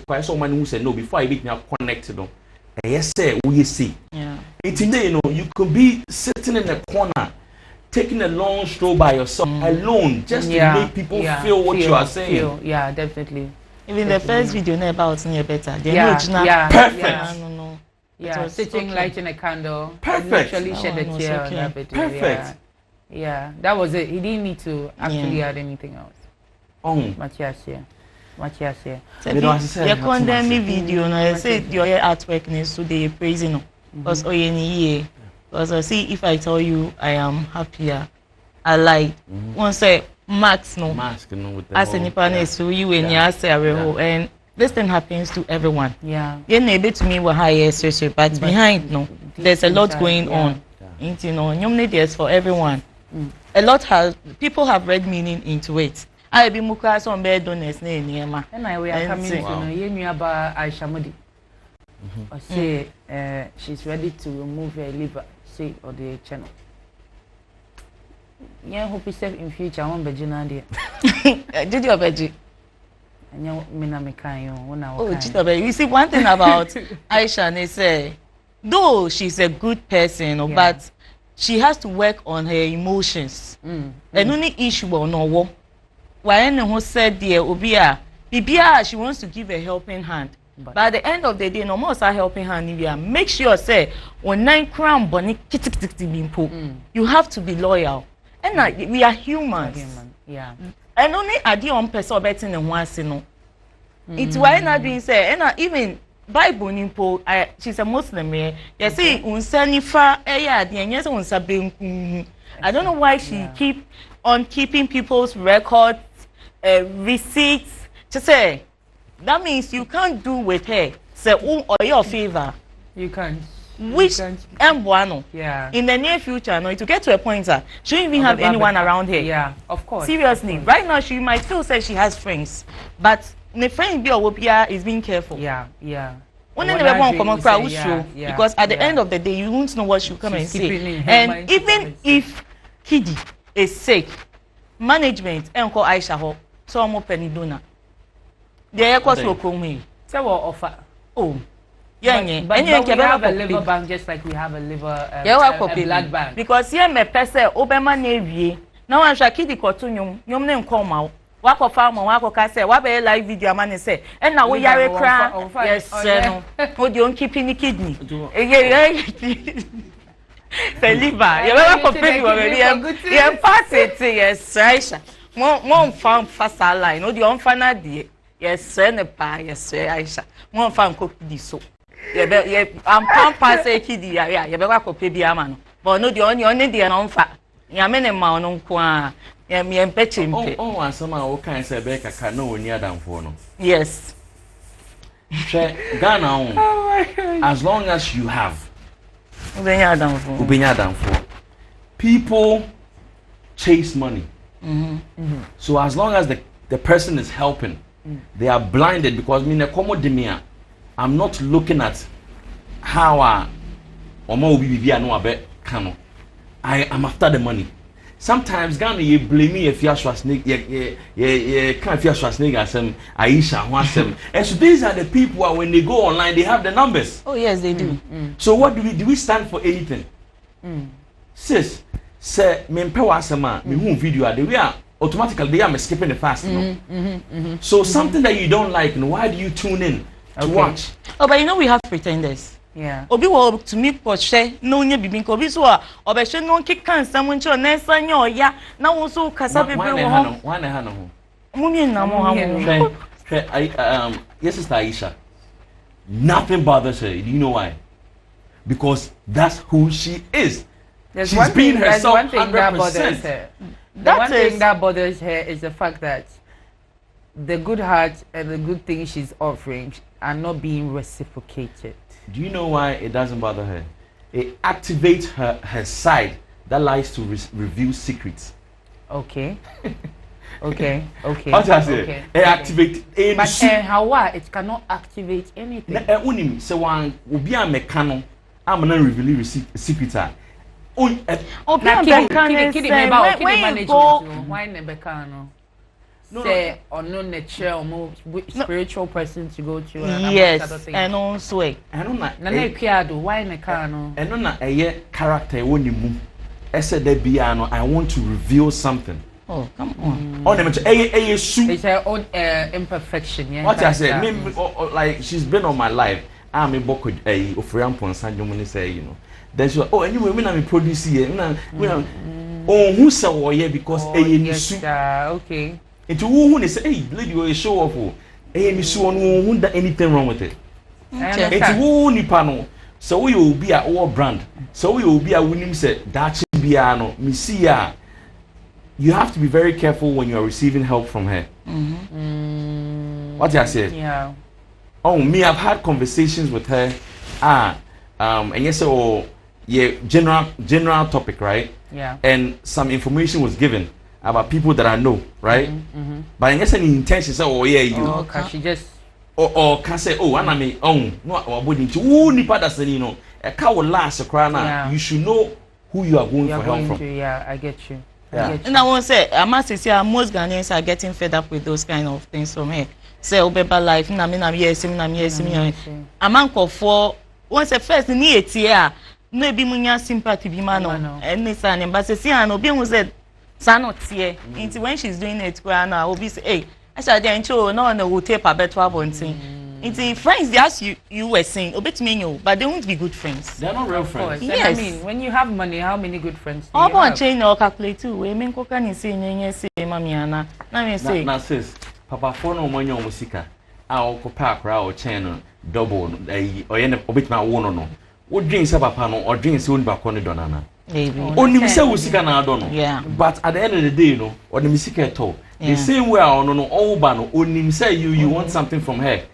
quite someone who said no before I make me connected. Yes, sir. We see. Yeah. It's you know you could be sitting in the corner, taking a long stroll by yourself alone, just to make people feel what you are saying. Yeah, definitely. Even the first video never about near better. Perfect. No. Yeah, sitting lighting a candle. Perfect. Literally shed a tear on that video. Perfect. Yeah, that was it. He didn't need to actually add anything else. Matthias here. You condemn me video and I said your artwork needs to be praising because because I see if I tell you I am happier, I like one say mask no as any partner so you and you say and this thing happens to everyone. Yeah. You know to me we're higher but behind no there's a lot going on. You know, there's for everyone. A lot people have read meaning into it. I be mukra some bed donors na eniema. And we are coming to know you knew about Aisha Modi. Or say she's ready to remove her liver, say, or the channel. Yeah, hope you said in future I won't be there. Did you veggie? And you mean I'm a kind. Oh, you see, one thing about Aisha, they say, though she's a good person, but she has to work on her emotions. And only issue or no war. Why who said dear Obia, Bibia, she wants to give a helping hand. But at the end of the day, no more a helping hand. Make sure say when 9 crown bonny you have to be loyal. And we are humans. Yeah. And only at the on person betting and once no. It's why not doing say and even Bible nimpo she's a Muslim here. You see unsanifa yes unsabe. I don't know why she keep on keeping people's records, receipts. To say that means you can't do with her say or your favor. You can't. Which M1 in the near future, no, to get to a point, she don't even have anyone around here. Yeah, of course. Seriously, of course. Right now she might still say she has friends, but the friend is being careful. Yeah. When they never come across show because at the end of the day you won't know what she'll come and say. And even if Kiddy is sick, management and call Aisha ho, so I'm open donor. They are cost local me. So what offer? Oh. But we have a liver bank just like we have a liver a blood bank. Because here me pese Obama Navy. Now I'm sure Kiddy Kotunyum, yum name come out. Wako farm wako kase, wabe live video man say. And now we are cry. Yes, no. Oh, you don't keep any kidney. The liver. You never compare you already. You pass it, yes, Aisha. One farm fast line. No, the unfana die. Yes, sir, ne pa, yes, sir, Aisha. One farm cook this so. I'm pass a kiddy, yeah, you better copy the amano. But no, the only the unfa. Yamene ma no kwa. Me empetching. Oh, and somehow can say Becca can know near down for no. Yes. Ghana, as long as you have. Ubenya down for. People chase money. So as long as the person is helping, they are blinded because I'm not looking at how I am after the money. Sometimes Ghana you blame me if you are snake, can't fear snake as Aisha wants them. And so these are the people who, when they go online, they have the numbers. Oh yes, they do. So what do we stand for anything? Sis, say me wasama me who video they are automatically they are skipping the fast. So something that you don't like, why do you tune in to watch? Oh, but you know we have pretenders. Yeah. Obi wo to me poche no nya bibi nko obi so a obehwe no kika nsam ncho na nsanya oya na wo so kasa bebe wo ho. Why na ha no ho? Mumi na mo ha mo. Yes, Sister Aisha. Nothing bothers her. Do you know why? Because that's who she is. She's being herself 100%. The one thing that bothers her is the fact that the good heart and the good things she's offering are not being reciprocated. Do you know why it doesn't bother her? It activates her side that likes to reveal secrets. Okay. Okay. What I say? It activates. But how it cannot activate anything. So one will be a mechanic. I'm gonna reveal secrets. Why never can? Say or no nature or more spiritual person to go to. Yes, and also I don't know. Why me can? I don't know a character when you move. I said that piano. I want to reveal something. Oh, come on. Oh, it's her own imperfection. Yeah. What I said, like she's been on my life. I'm a book of Ofriampon San Germany say, you know. Then she was, oh, anyway, when I'm producing here, oh, who saw here because okay. Into who say, hey, lady, you show off. Hey, Miss One, won't there anything wrong with it? It's who Nipano. So we will be at all brand. So we will be a winning set. That's piano, Missia. You have to be very careful when you are receiving help from her. What I said? Yeah. Oh, me, I've had conversations with her. And yes, oh, yeah, general topic, right? Yeah. And some information was given about people that I know, right? But I guess any intention say, oh yeah, you. Oh, cause she just or can say, oh, and I mean, oh, no, wouldn't you nipa that's you know, a cow will last a crown. You should know who you are going for help from. Yeah, I get you. Yeah. And I want to say, I must say, most Ghanaians are getting fed up with those kind of things from here. Say, Obeba life, I'm yes, a man call for once a first near tear, maybe Munya sympathy be man, and this and but see, I know being said, son not here. Into when she's doing it, I will be say, hey, I shall then show no will tape a better one thing. Into friends, they ask you were saying, obey me, but they won't be good friends. They're not real friends. Yes. I mean, when you have money, how many good friends do you have? All chain or calculate too. We mean, coca is saying, say, Mamiana. Now, me say, now, sis, Papa, for no money on Musika. I'll pack or chain double, or end up with my one or no. What drinks have a panel or drinks soon back on the donana? Maybe. Only Mr. Musika, I don't know. Yeah. But at the end of the day, you know, or the Musika at all. The same way, I don't know, all ban, only say you want something from her.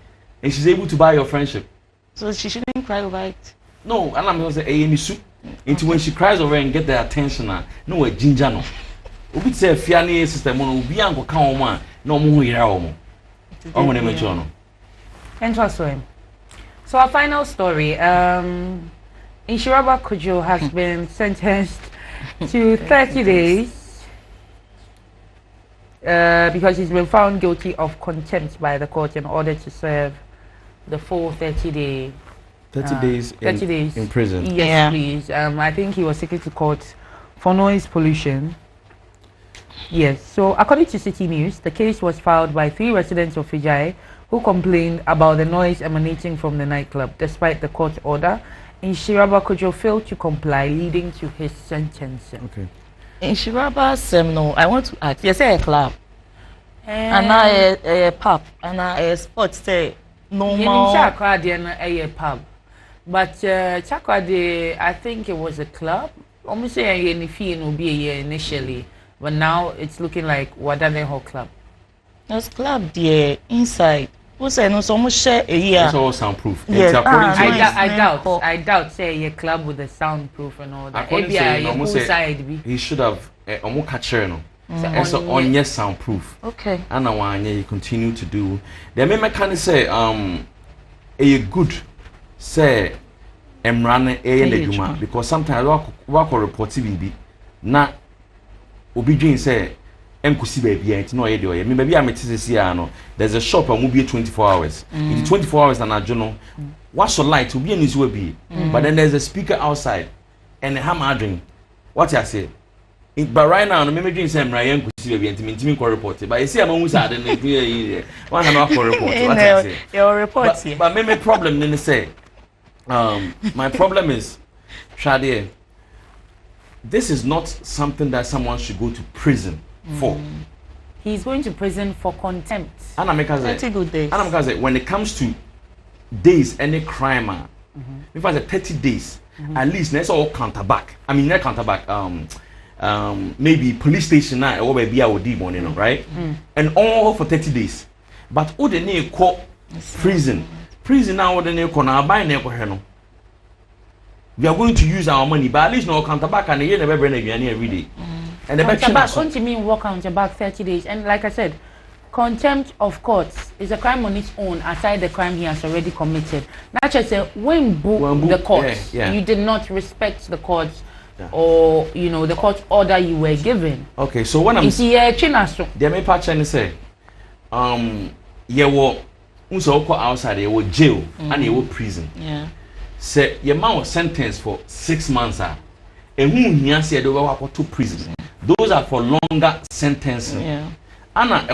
And she's able to buy your friendship. So she shouldn't cry over it. No, and I'm going to say, any soup. Into when she cries over and get the attention, no, a ginger no. We say, Fiani system, no, be uncle come on, no more here. Interesting. So our final story, Inshiraba Kojo has been sentenced to 30 days because he's been found guilty of contempt by the court in order to serve the full 30 days in prison. Yes, please. I think he was taken to court for noise pollution. Yes. So according to City News, the case was filed by 3 residents of Fijai who complained about the noise emanating from the nightclub. Despite the court order, Inshiraba Kojo failed to comply, leading to his sentencing. Okay. Inshiraba Semno, I want to ask. Yes, a club, and a pub, and a sports say normal. A pub, but Chakwade, I think it was a club. Almost say any fee will be initially, but now it's looking like Wadaneho Club. That's club there inside. Who say no? So much share a year. It's all soundproof. Yes, I doubt. Say a club with a soundproof and all that. He should have a catcher no. So on yes soundproof. Okay. And now you continue to do. The me can say a good say run a because sometimes work or report TV na obi dream say Nkusi baby and no idea. Me maybe I'm no. There's a shop and will be 24 hours. It's 24 hours and I don't know. What's your light to be in this will be. But then there's a speaker outside and a hammer drink. What I say? But right now, I'm drink some Ryan Nkusi baby and me report it. But you see, I'm almost at the one I'm report. What I say? Your report. But maybe problem then say. My problem is, Shadi, this is not something that someone should go to prison for. He's going to prison for contempt. And I'm good days. And when it comes to days, any crime, if I say 30 days, at least let's all counter back. I mean, not counter back. Maybe police station now or maybe I would do one, you know, right? And all for 30 days. But all the name call prison. Prison now, what the name call now buy no. We are going to use our money, but at least no counter back and you never bring again every day. And the back, don't you mean walk counter back 30 days? And like I said, contempt of courts is a crime on its own aside the crime he has already committed. Not just say when the courts, you did not respect the courts or you know the court order you were given. Okay, so when I'm there may patch and say outside you were jail and you were prison. Yeah. Say your man was sentenced for 6 months and who here said over to prison. Those are for longer sentencing. Yeah. And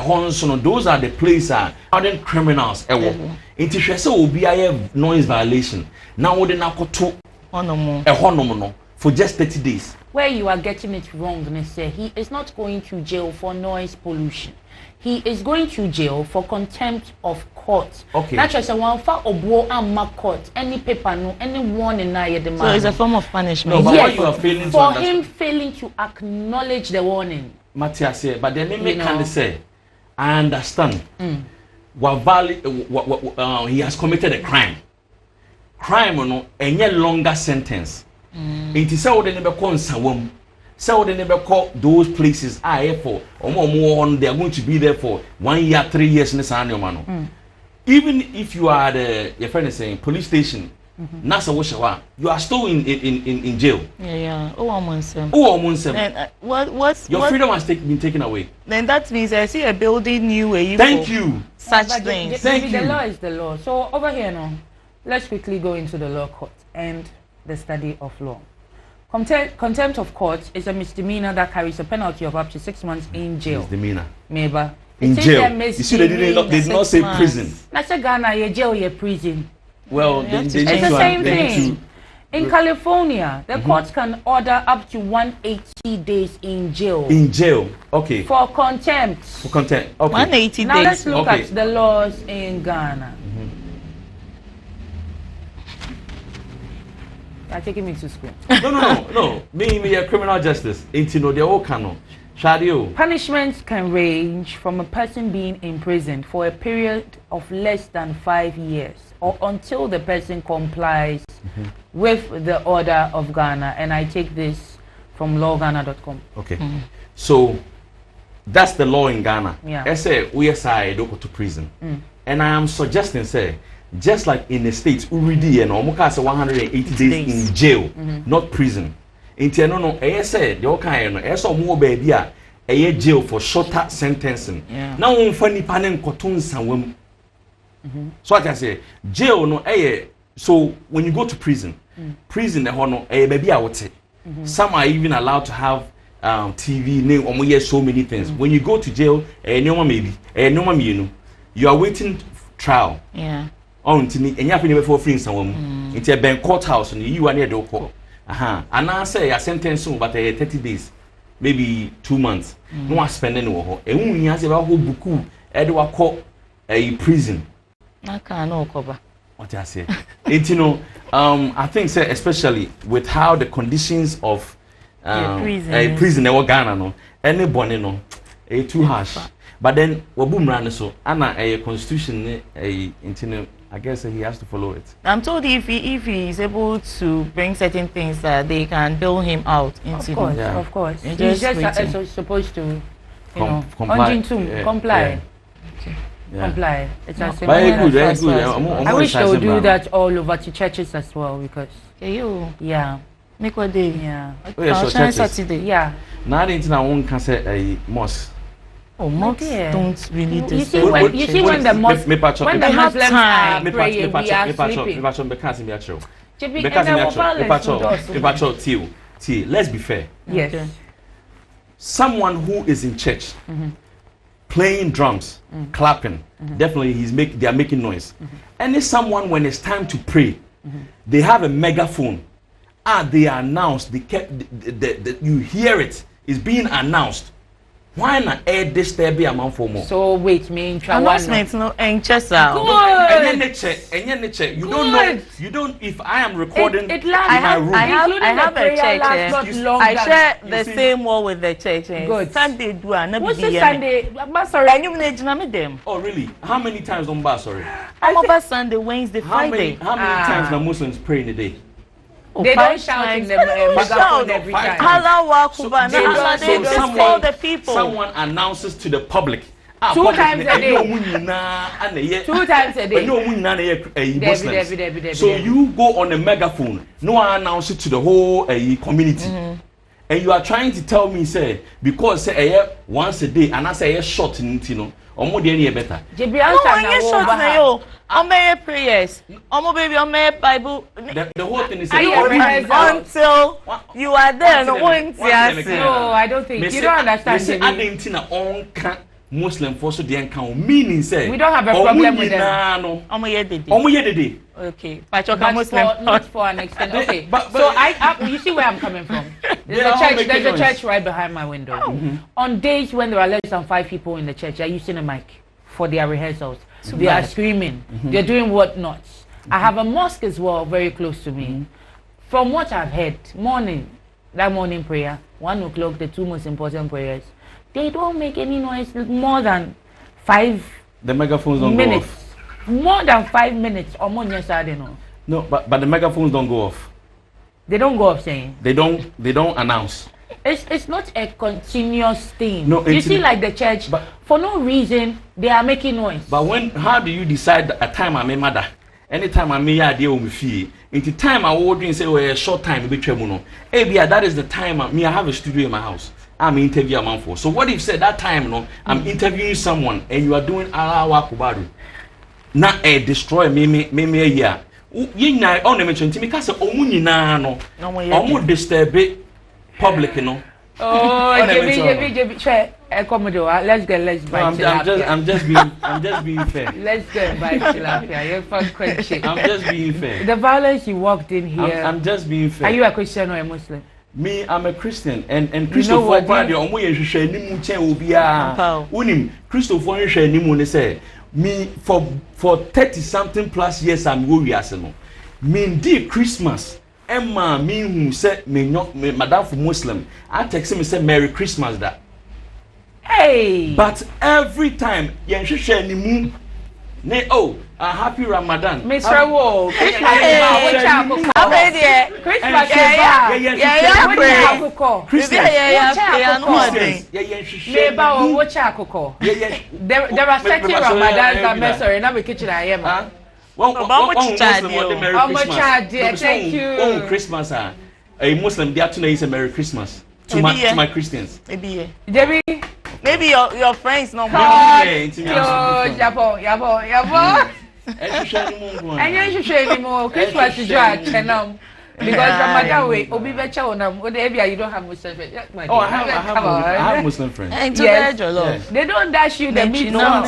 those are the places hardened criminals. It is will be a noise violation. Now we now go to a for just 30 days. Where you are getting it wrong, Mr. He is not going to jail for noise pollution. He is going to jail for contempt of court. Okay. That's just a one for obo and court. Any paper, no, any warning na demand. So it's a form of punishment. No, but yes, what you are failing for to him failing to acknowledge the warning. Matthias say, but then they can say, I understand. He has committed a crime. Crime no any longer sentence. It is how they never call someone. So they never call those places for or more they are going to be there for 1 year, 3 years in the San Romano. even if you are the your friend is saying police station, Nasa Washawa, you are still in jail. Yeah. Oh, I'm on some. Oh, I'm on some. What's your freedom has been taken away. Then that means I see a building new way. Thank you. Such things. Thank you. The law is the law. So over here now, let's quickly go into the law court and the study of law. Contempt of court is a misdemeanor that carries a penalty of up to 6 months in jail. Misdemeanor. Maybe. In jail. You see, they did not say prison. That's a Ghana, your jail, your prison. Well, it's the same thing. In California, the courts can order up to 180 days in jail. In jail, okay. For contempt. For contempt, okay. 180 days. Now let's look at the laws in Ghana. You're taking me to school. No. Me a criminal justice. Ain't no the all canon. Shadio. Punishments can range from a person being imprisoned for a period of less than 5 years or until the person complies with the order of Ghana. And I take this from lawghana.com. Okay. So that's the law in Ghana. Yeah. I say we aside don't go to prison. And I am suggesting say just like in the States, already and almost 180 days in jail, not prison. No, I said the kind of so more baby a jail for shorter sentencing. Now on funny panel cotton some. So I can say jail no so when you go to prison, prison the hono baby I would say. Some are even allowed to have TV name or more so many things. When you go to jail, no maybe you are waiting trial. Yeah. On to me and you have been before freeing someone. It's a bank courthouse and you are near the court. And I say a sentence soon, but 30 days, maybe 2 months. No one spend anywhere. And when you have a whole book, Edward call a prison. I can't cover. What I say. It's I think say especially with how the conditions of a prison in Ghana no, anybody no, too harsh. But then boom ran so Anna a constitution I guess he has to follow it. I'm told if he is able to bring certain things that they can bail him out into. Of course. He's just supposed to comply. Comply. Okay. Comply. It's as simple. Very good. I wish they would do that all over to churches as well because. Yeah. Make what day? Yeah. Saturday. Yeah. Now the internet one can say a mosque. Oh, mosques don't really do. You see when the Muslims are praying, we are sleeping. Let's be fair. Yes. Okay. Someone who is in church, playing drums, clapping, definitely they are making noise. And if someone when it's time to pray, they have a megaphone. They announce, you hear it, it's being announced. Why not add this there be amount for more? So wait, me announcement no and chess out. And then check. You don't know. You don't. If I am recording in my room, I have a church. I share the same wall with the church. Good. Sunday do I never be Sunday? Sorry, I knew them. Oh really? How many times on bar? Sorry. I'm over Sunday, Wednesday, Friday. How many times the Muslims pray in a day? They don't shout in the megaphone every time. They just call the people. Someone announces to the public. 2 times a day. 2 times a day. So you go on a megaphone. No one announces it to the whole community. And you are trying to tell me, say, because say once a day, and I say short in or more than better. Prayers. Baby, Bible. The whole thing is until you are there. No, I don't think you don't understand. I didn't know Muslim force the account meaning say we don't have a problem with them. Okay, but not for an extent. Okay, so I you see where I'm coming from. There's a church right behind my window. On days when there are less than 5 people in the church, they're using a mic for their rehearsals. They are screaming. They're doing whatnots. I have a mosque as well, very close to me. From what I've heard, that morning prayer, 1 o'clock, the 2 most important prayers. They don't make any noise more than 5 The megaphones don't minutes. Go off. More than 5 minutes or more than I don't know. No, but the megaphones don't go off. They don't go off saying. They don't announce. It's not a continuous thing. No, you see, like the church, but, for no reason they are making noise. But how do you decide a time I'm a mother? Anytime I'm a idea on fee, into time I would say, well, a short time be tremuno. That is the time I have a studio in my house. I'm interviewing a man for. So what if say that time no, I'm interviewing someone and you are doing alawa kubaru. Na destroy me a year. You know, on the mention to me, because omuni na no, omu disturb public, you know. Oh, JB, let's go. I'm just being fair. Let's go by tilapia. You're fun question. I'm just being fair. The violence you walked in here. I'm just being fair. Are you a Christian or a Muslim? Me, I'm a Christian, and Christopher Badi omo yehwehwe nimu chen obia. Unim Christopher yehwehwe nimu ne say me for 30 something plus years I'm go wiase no. Me ndi Christmas. Emma me who said me madam for Muslim. I text me say Merry Christmas that. Hey. But every time yehwehwe nimu ne a happy Ramadan. Mr. Wo, Christmas there are certain Ramadans that mess or in our kitchen I am. Thank you. Christmas a Muslim they say Merry Christmas to my Christians. Maybe your friends no more. Yabo. And you should anymore. Christmas is your because Ramadan way, Obi Becha onam, Odebia, you don't have Muslim friends. Oh, I have Muslim friends. And yes. They don't dash you the meat. No,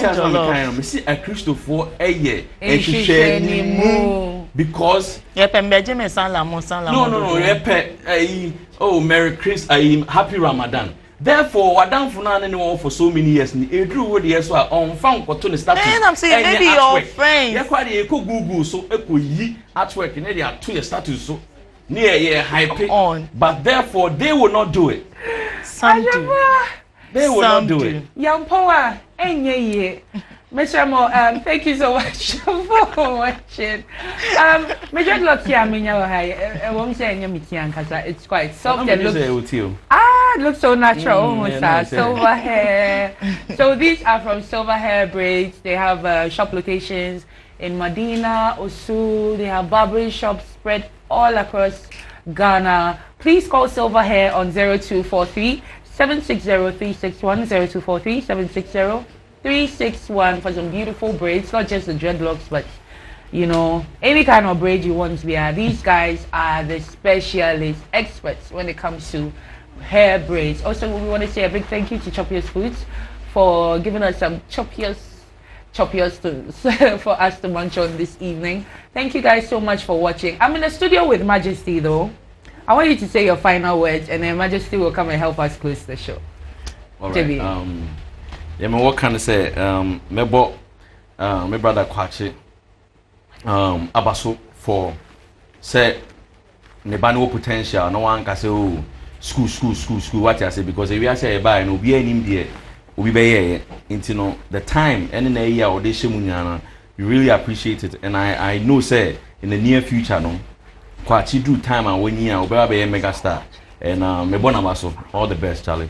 see a Christopher a year and she share because no, oh Merry Christmas, Happy Ramadan. Therefore, I don't for anyone for so many years. It drew with the years on found what to start. And I'm saying maybe your friends. Yeah, quite a Google so equal ye at work in area 2 years status so near high pay on. But therefore, they will not do it. They will not do it. Young power, and Mr. Mo, thank you so much for watching. Major look here, I won't say any because it's quite soft and looks. It looks so natural, almost silver hair. So these are from Silver Hair Braids. They have shop locations in Medina, Osu. They have barbering shops spread all across Ghana. Please call Silver Hair on 0243 760 361 0243 760 361 for some beautiful braids, not just the dreadlocks, but you know, any kind of braid you want to be. These guys are the specialists, experts when it comes to hair braids. Also, we want to say a big thank you to Choppiers Foods for giving us some Choppiers for us to munch on this evening. Thank you guys so much for watching. I'm in the studio with Majesty though. I want you to say your final words and then Majesty will come and help us close the show. All right. Yeah, what can I say? My brother Kwachi Abaso for say Nebano potential. No one can say oh school. What I say because if you say buy no be any there, we be into no the time and in a year or this munyana. You really appreciate it, and I know say in the near future no Kwachi do time and 1 year will be a mega star. And me bon Abaso, all the best, Charlie.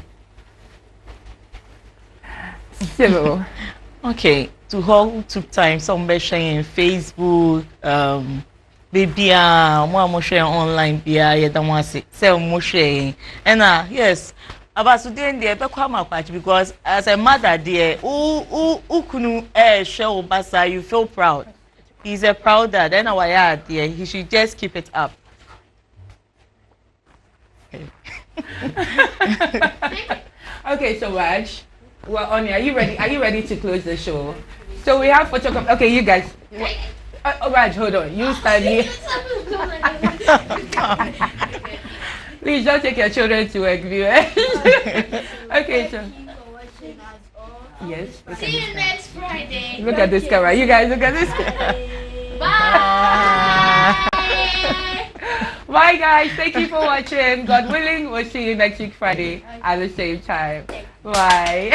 Okay, to all who took time, some be sharing Facebook, baby, more sharing online, yeah, that one say more sharing. And yes, about today in the Kuami because as a mother, dear, who couldn't show Basa, you feel proud. He's a proud dad, and our yard, dear, he should just keep it up. Okay, so Raj. Well, Anya, are you ready? Are you ready to close the show? So we have photocopy. Okay, you guys. Raj, hold on. You stand here. Please don't take your children to work, viewers. Okay, so. Yes. See you next Friday. Look at this camera. You guys look at this. Bye. Bye, guys. Thank you for watching. God willing, we'll see you next week Friday at the same time. Bye.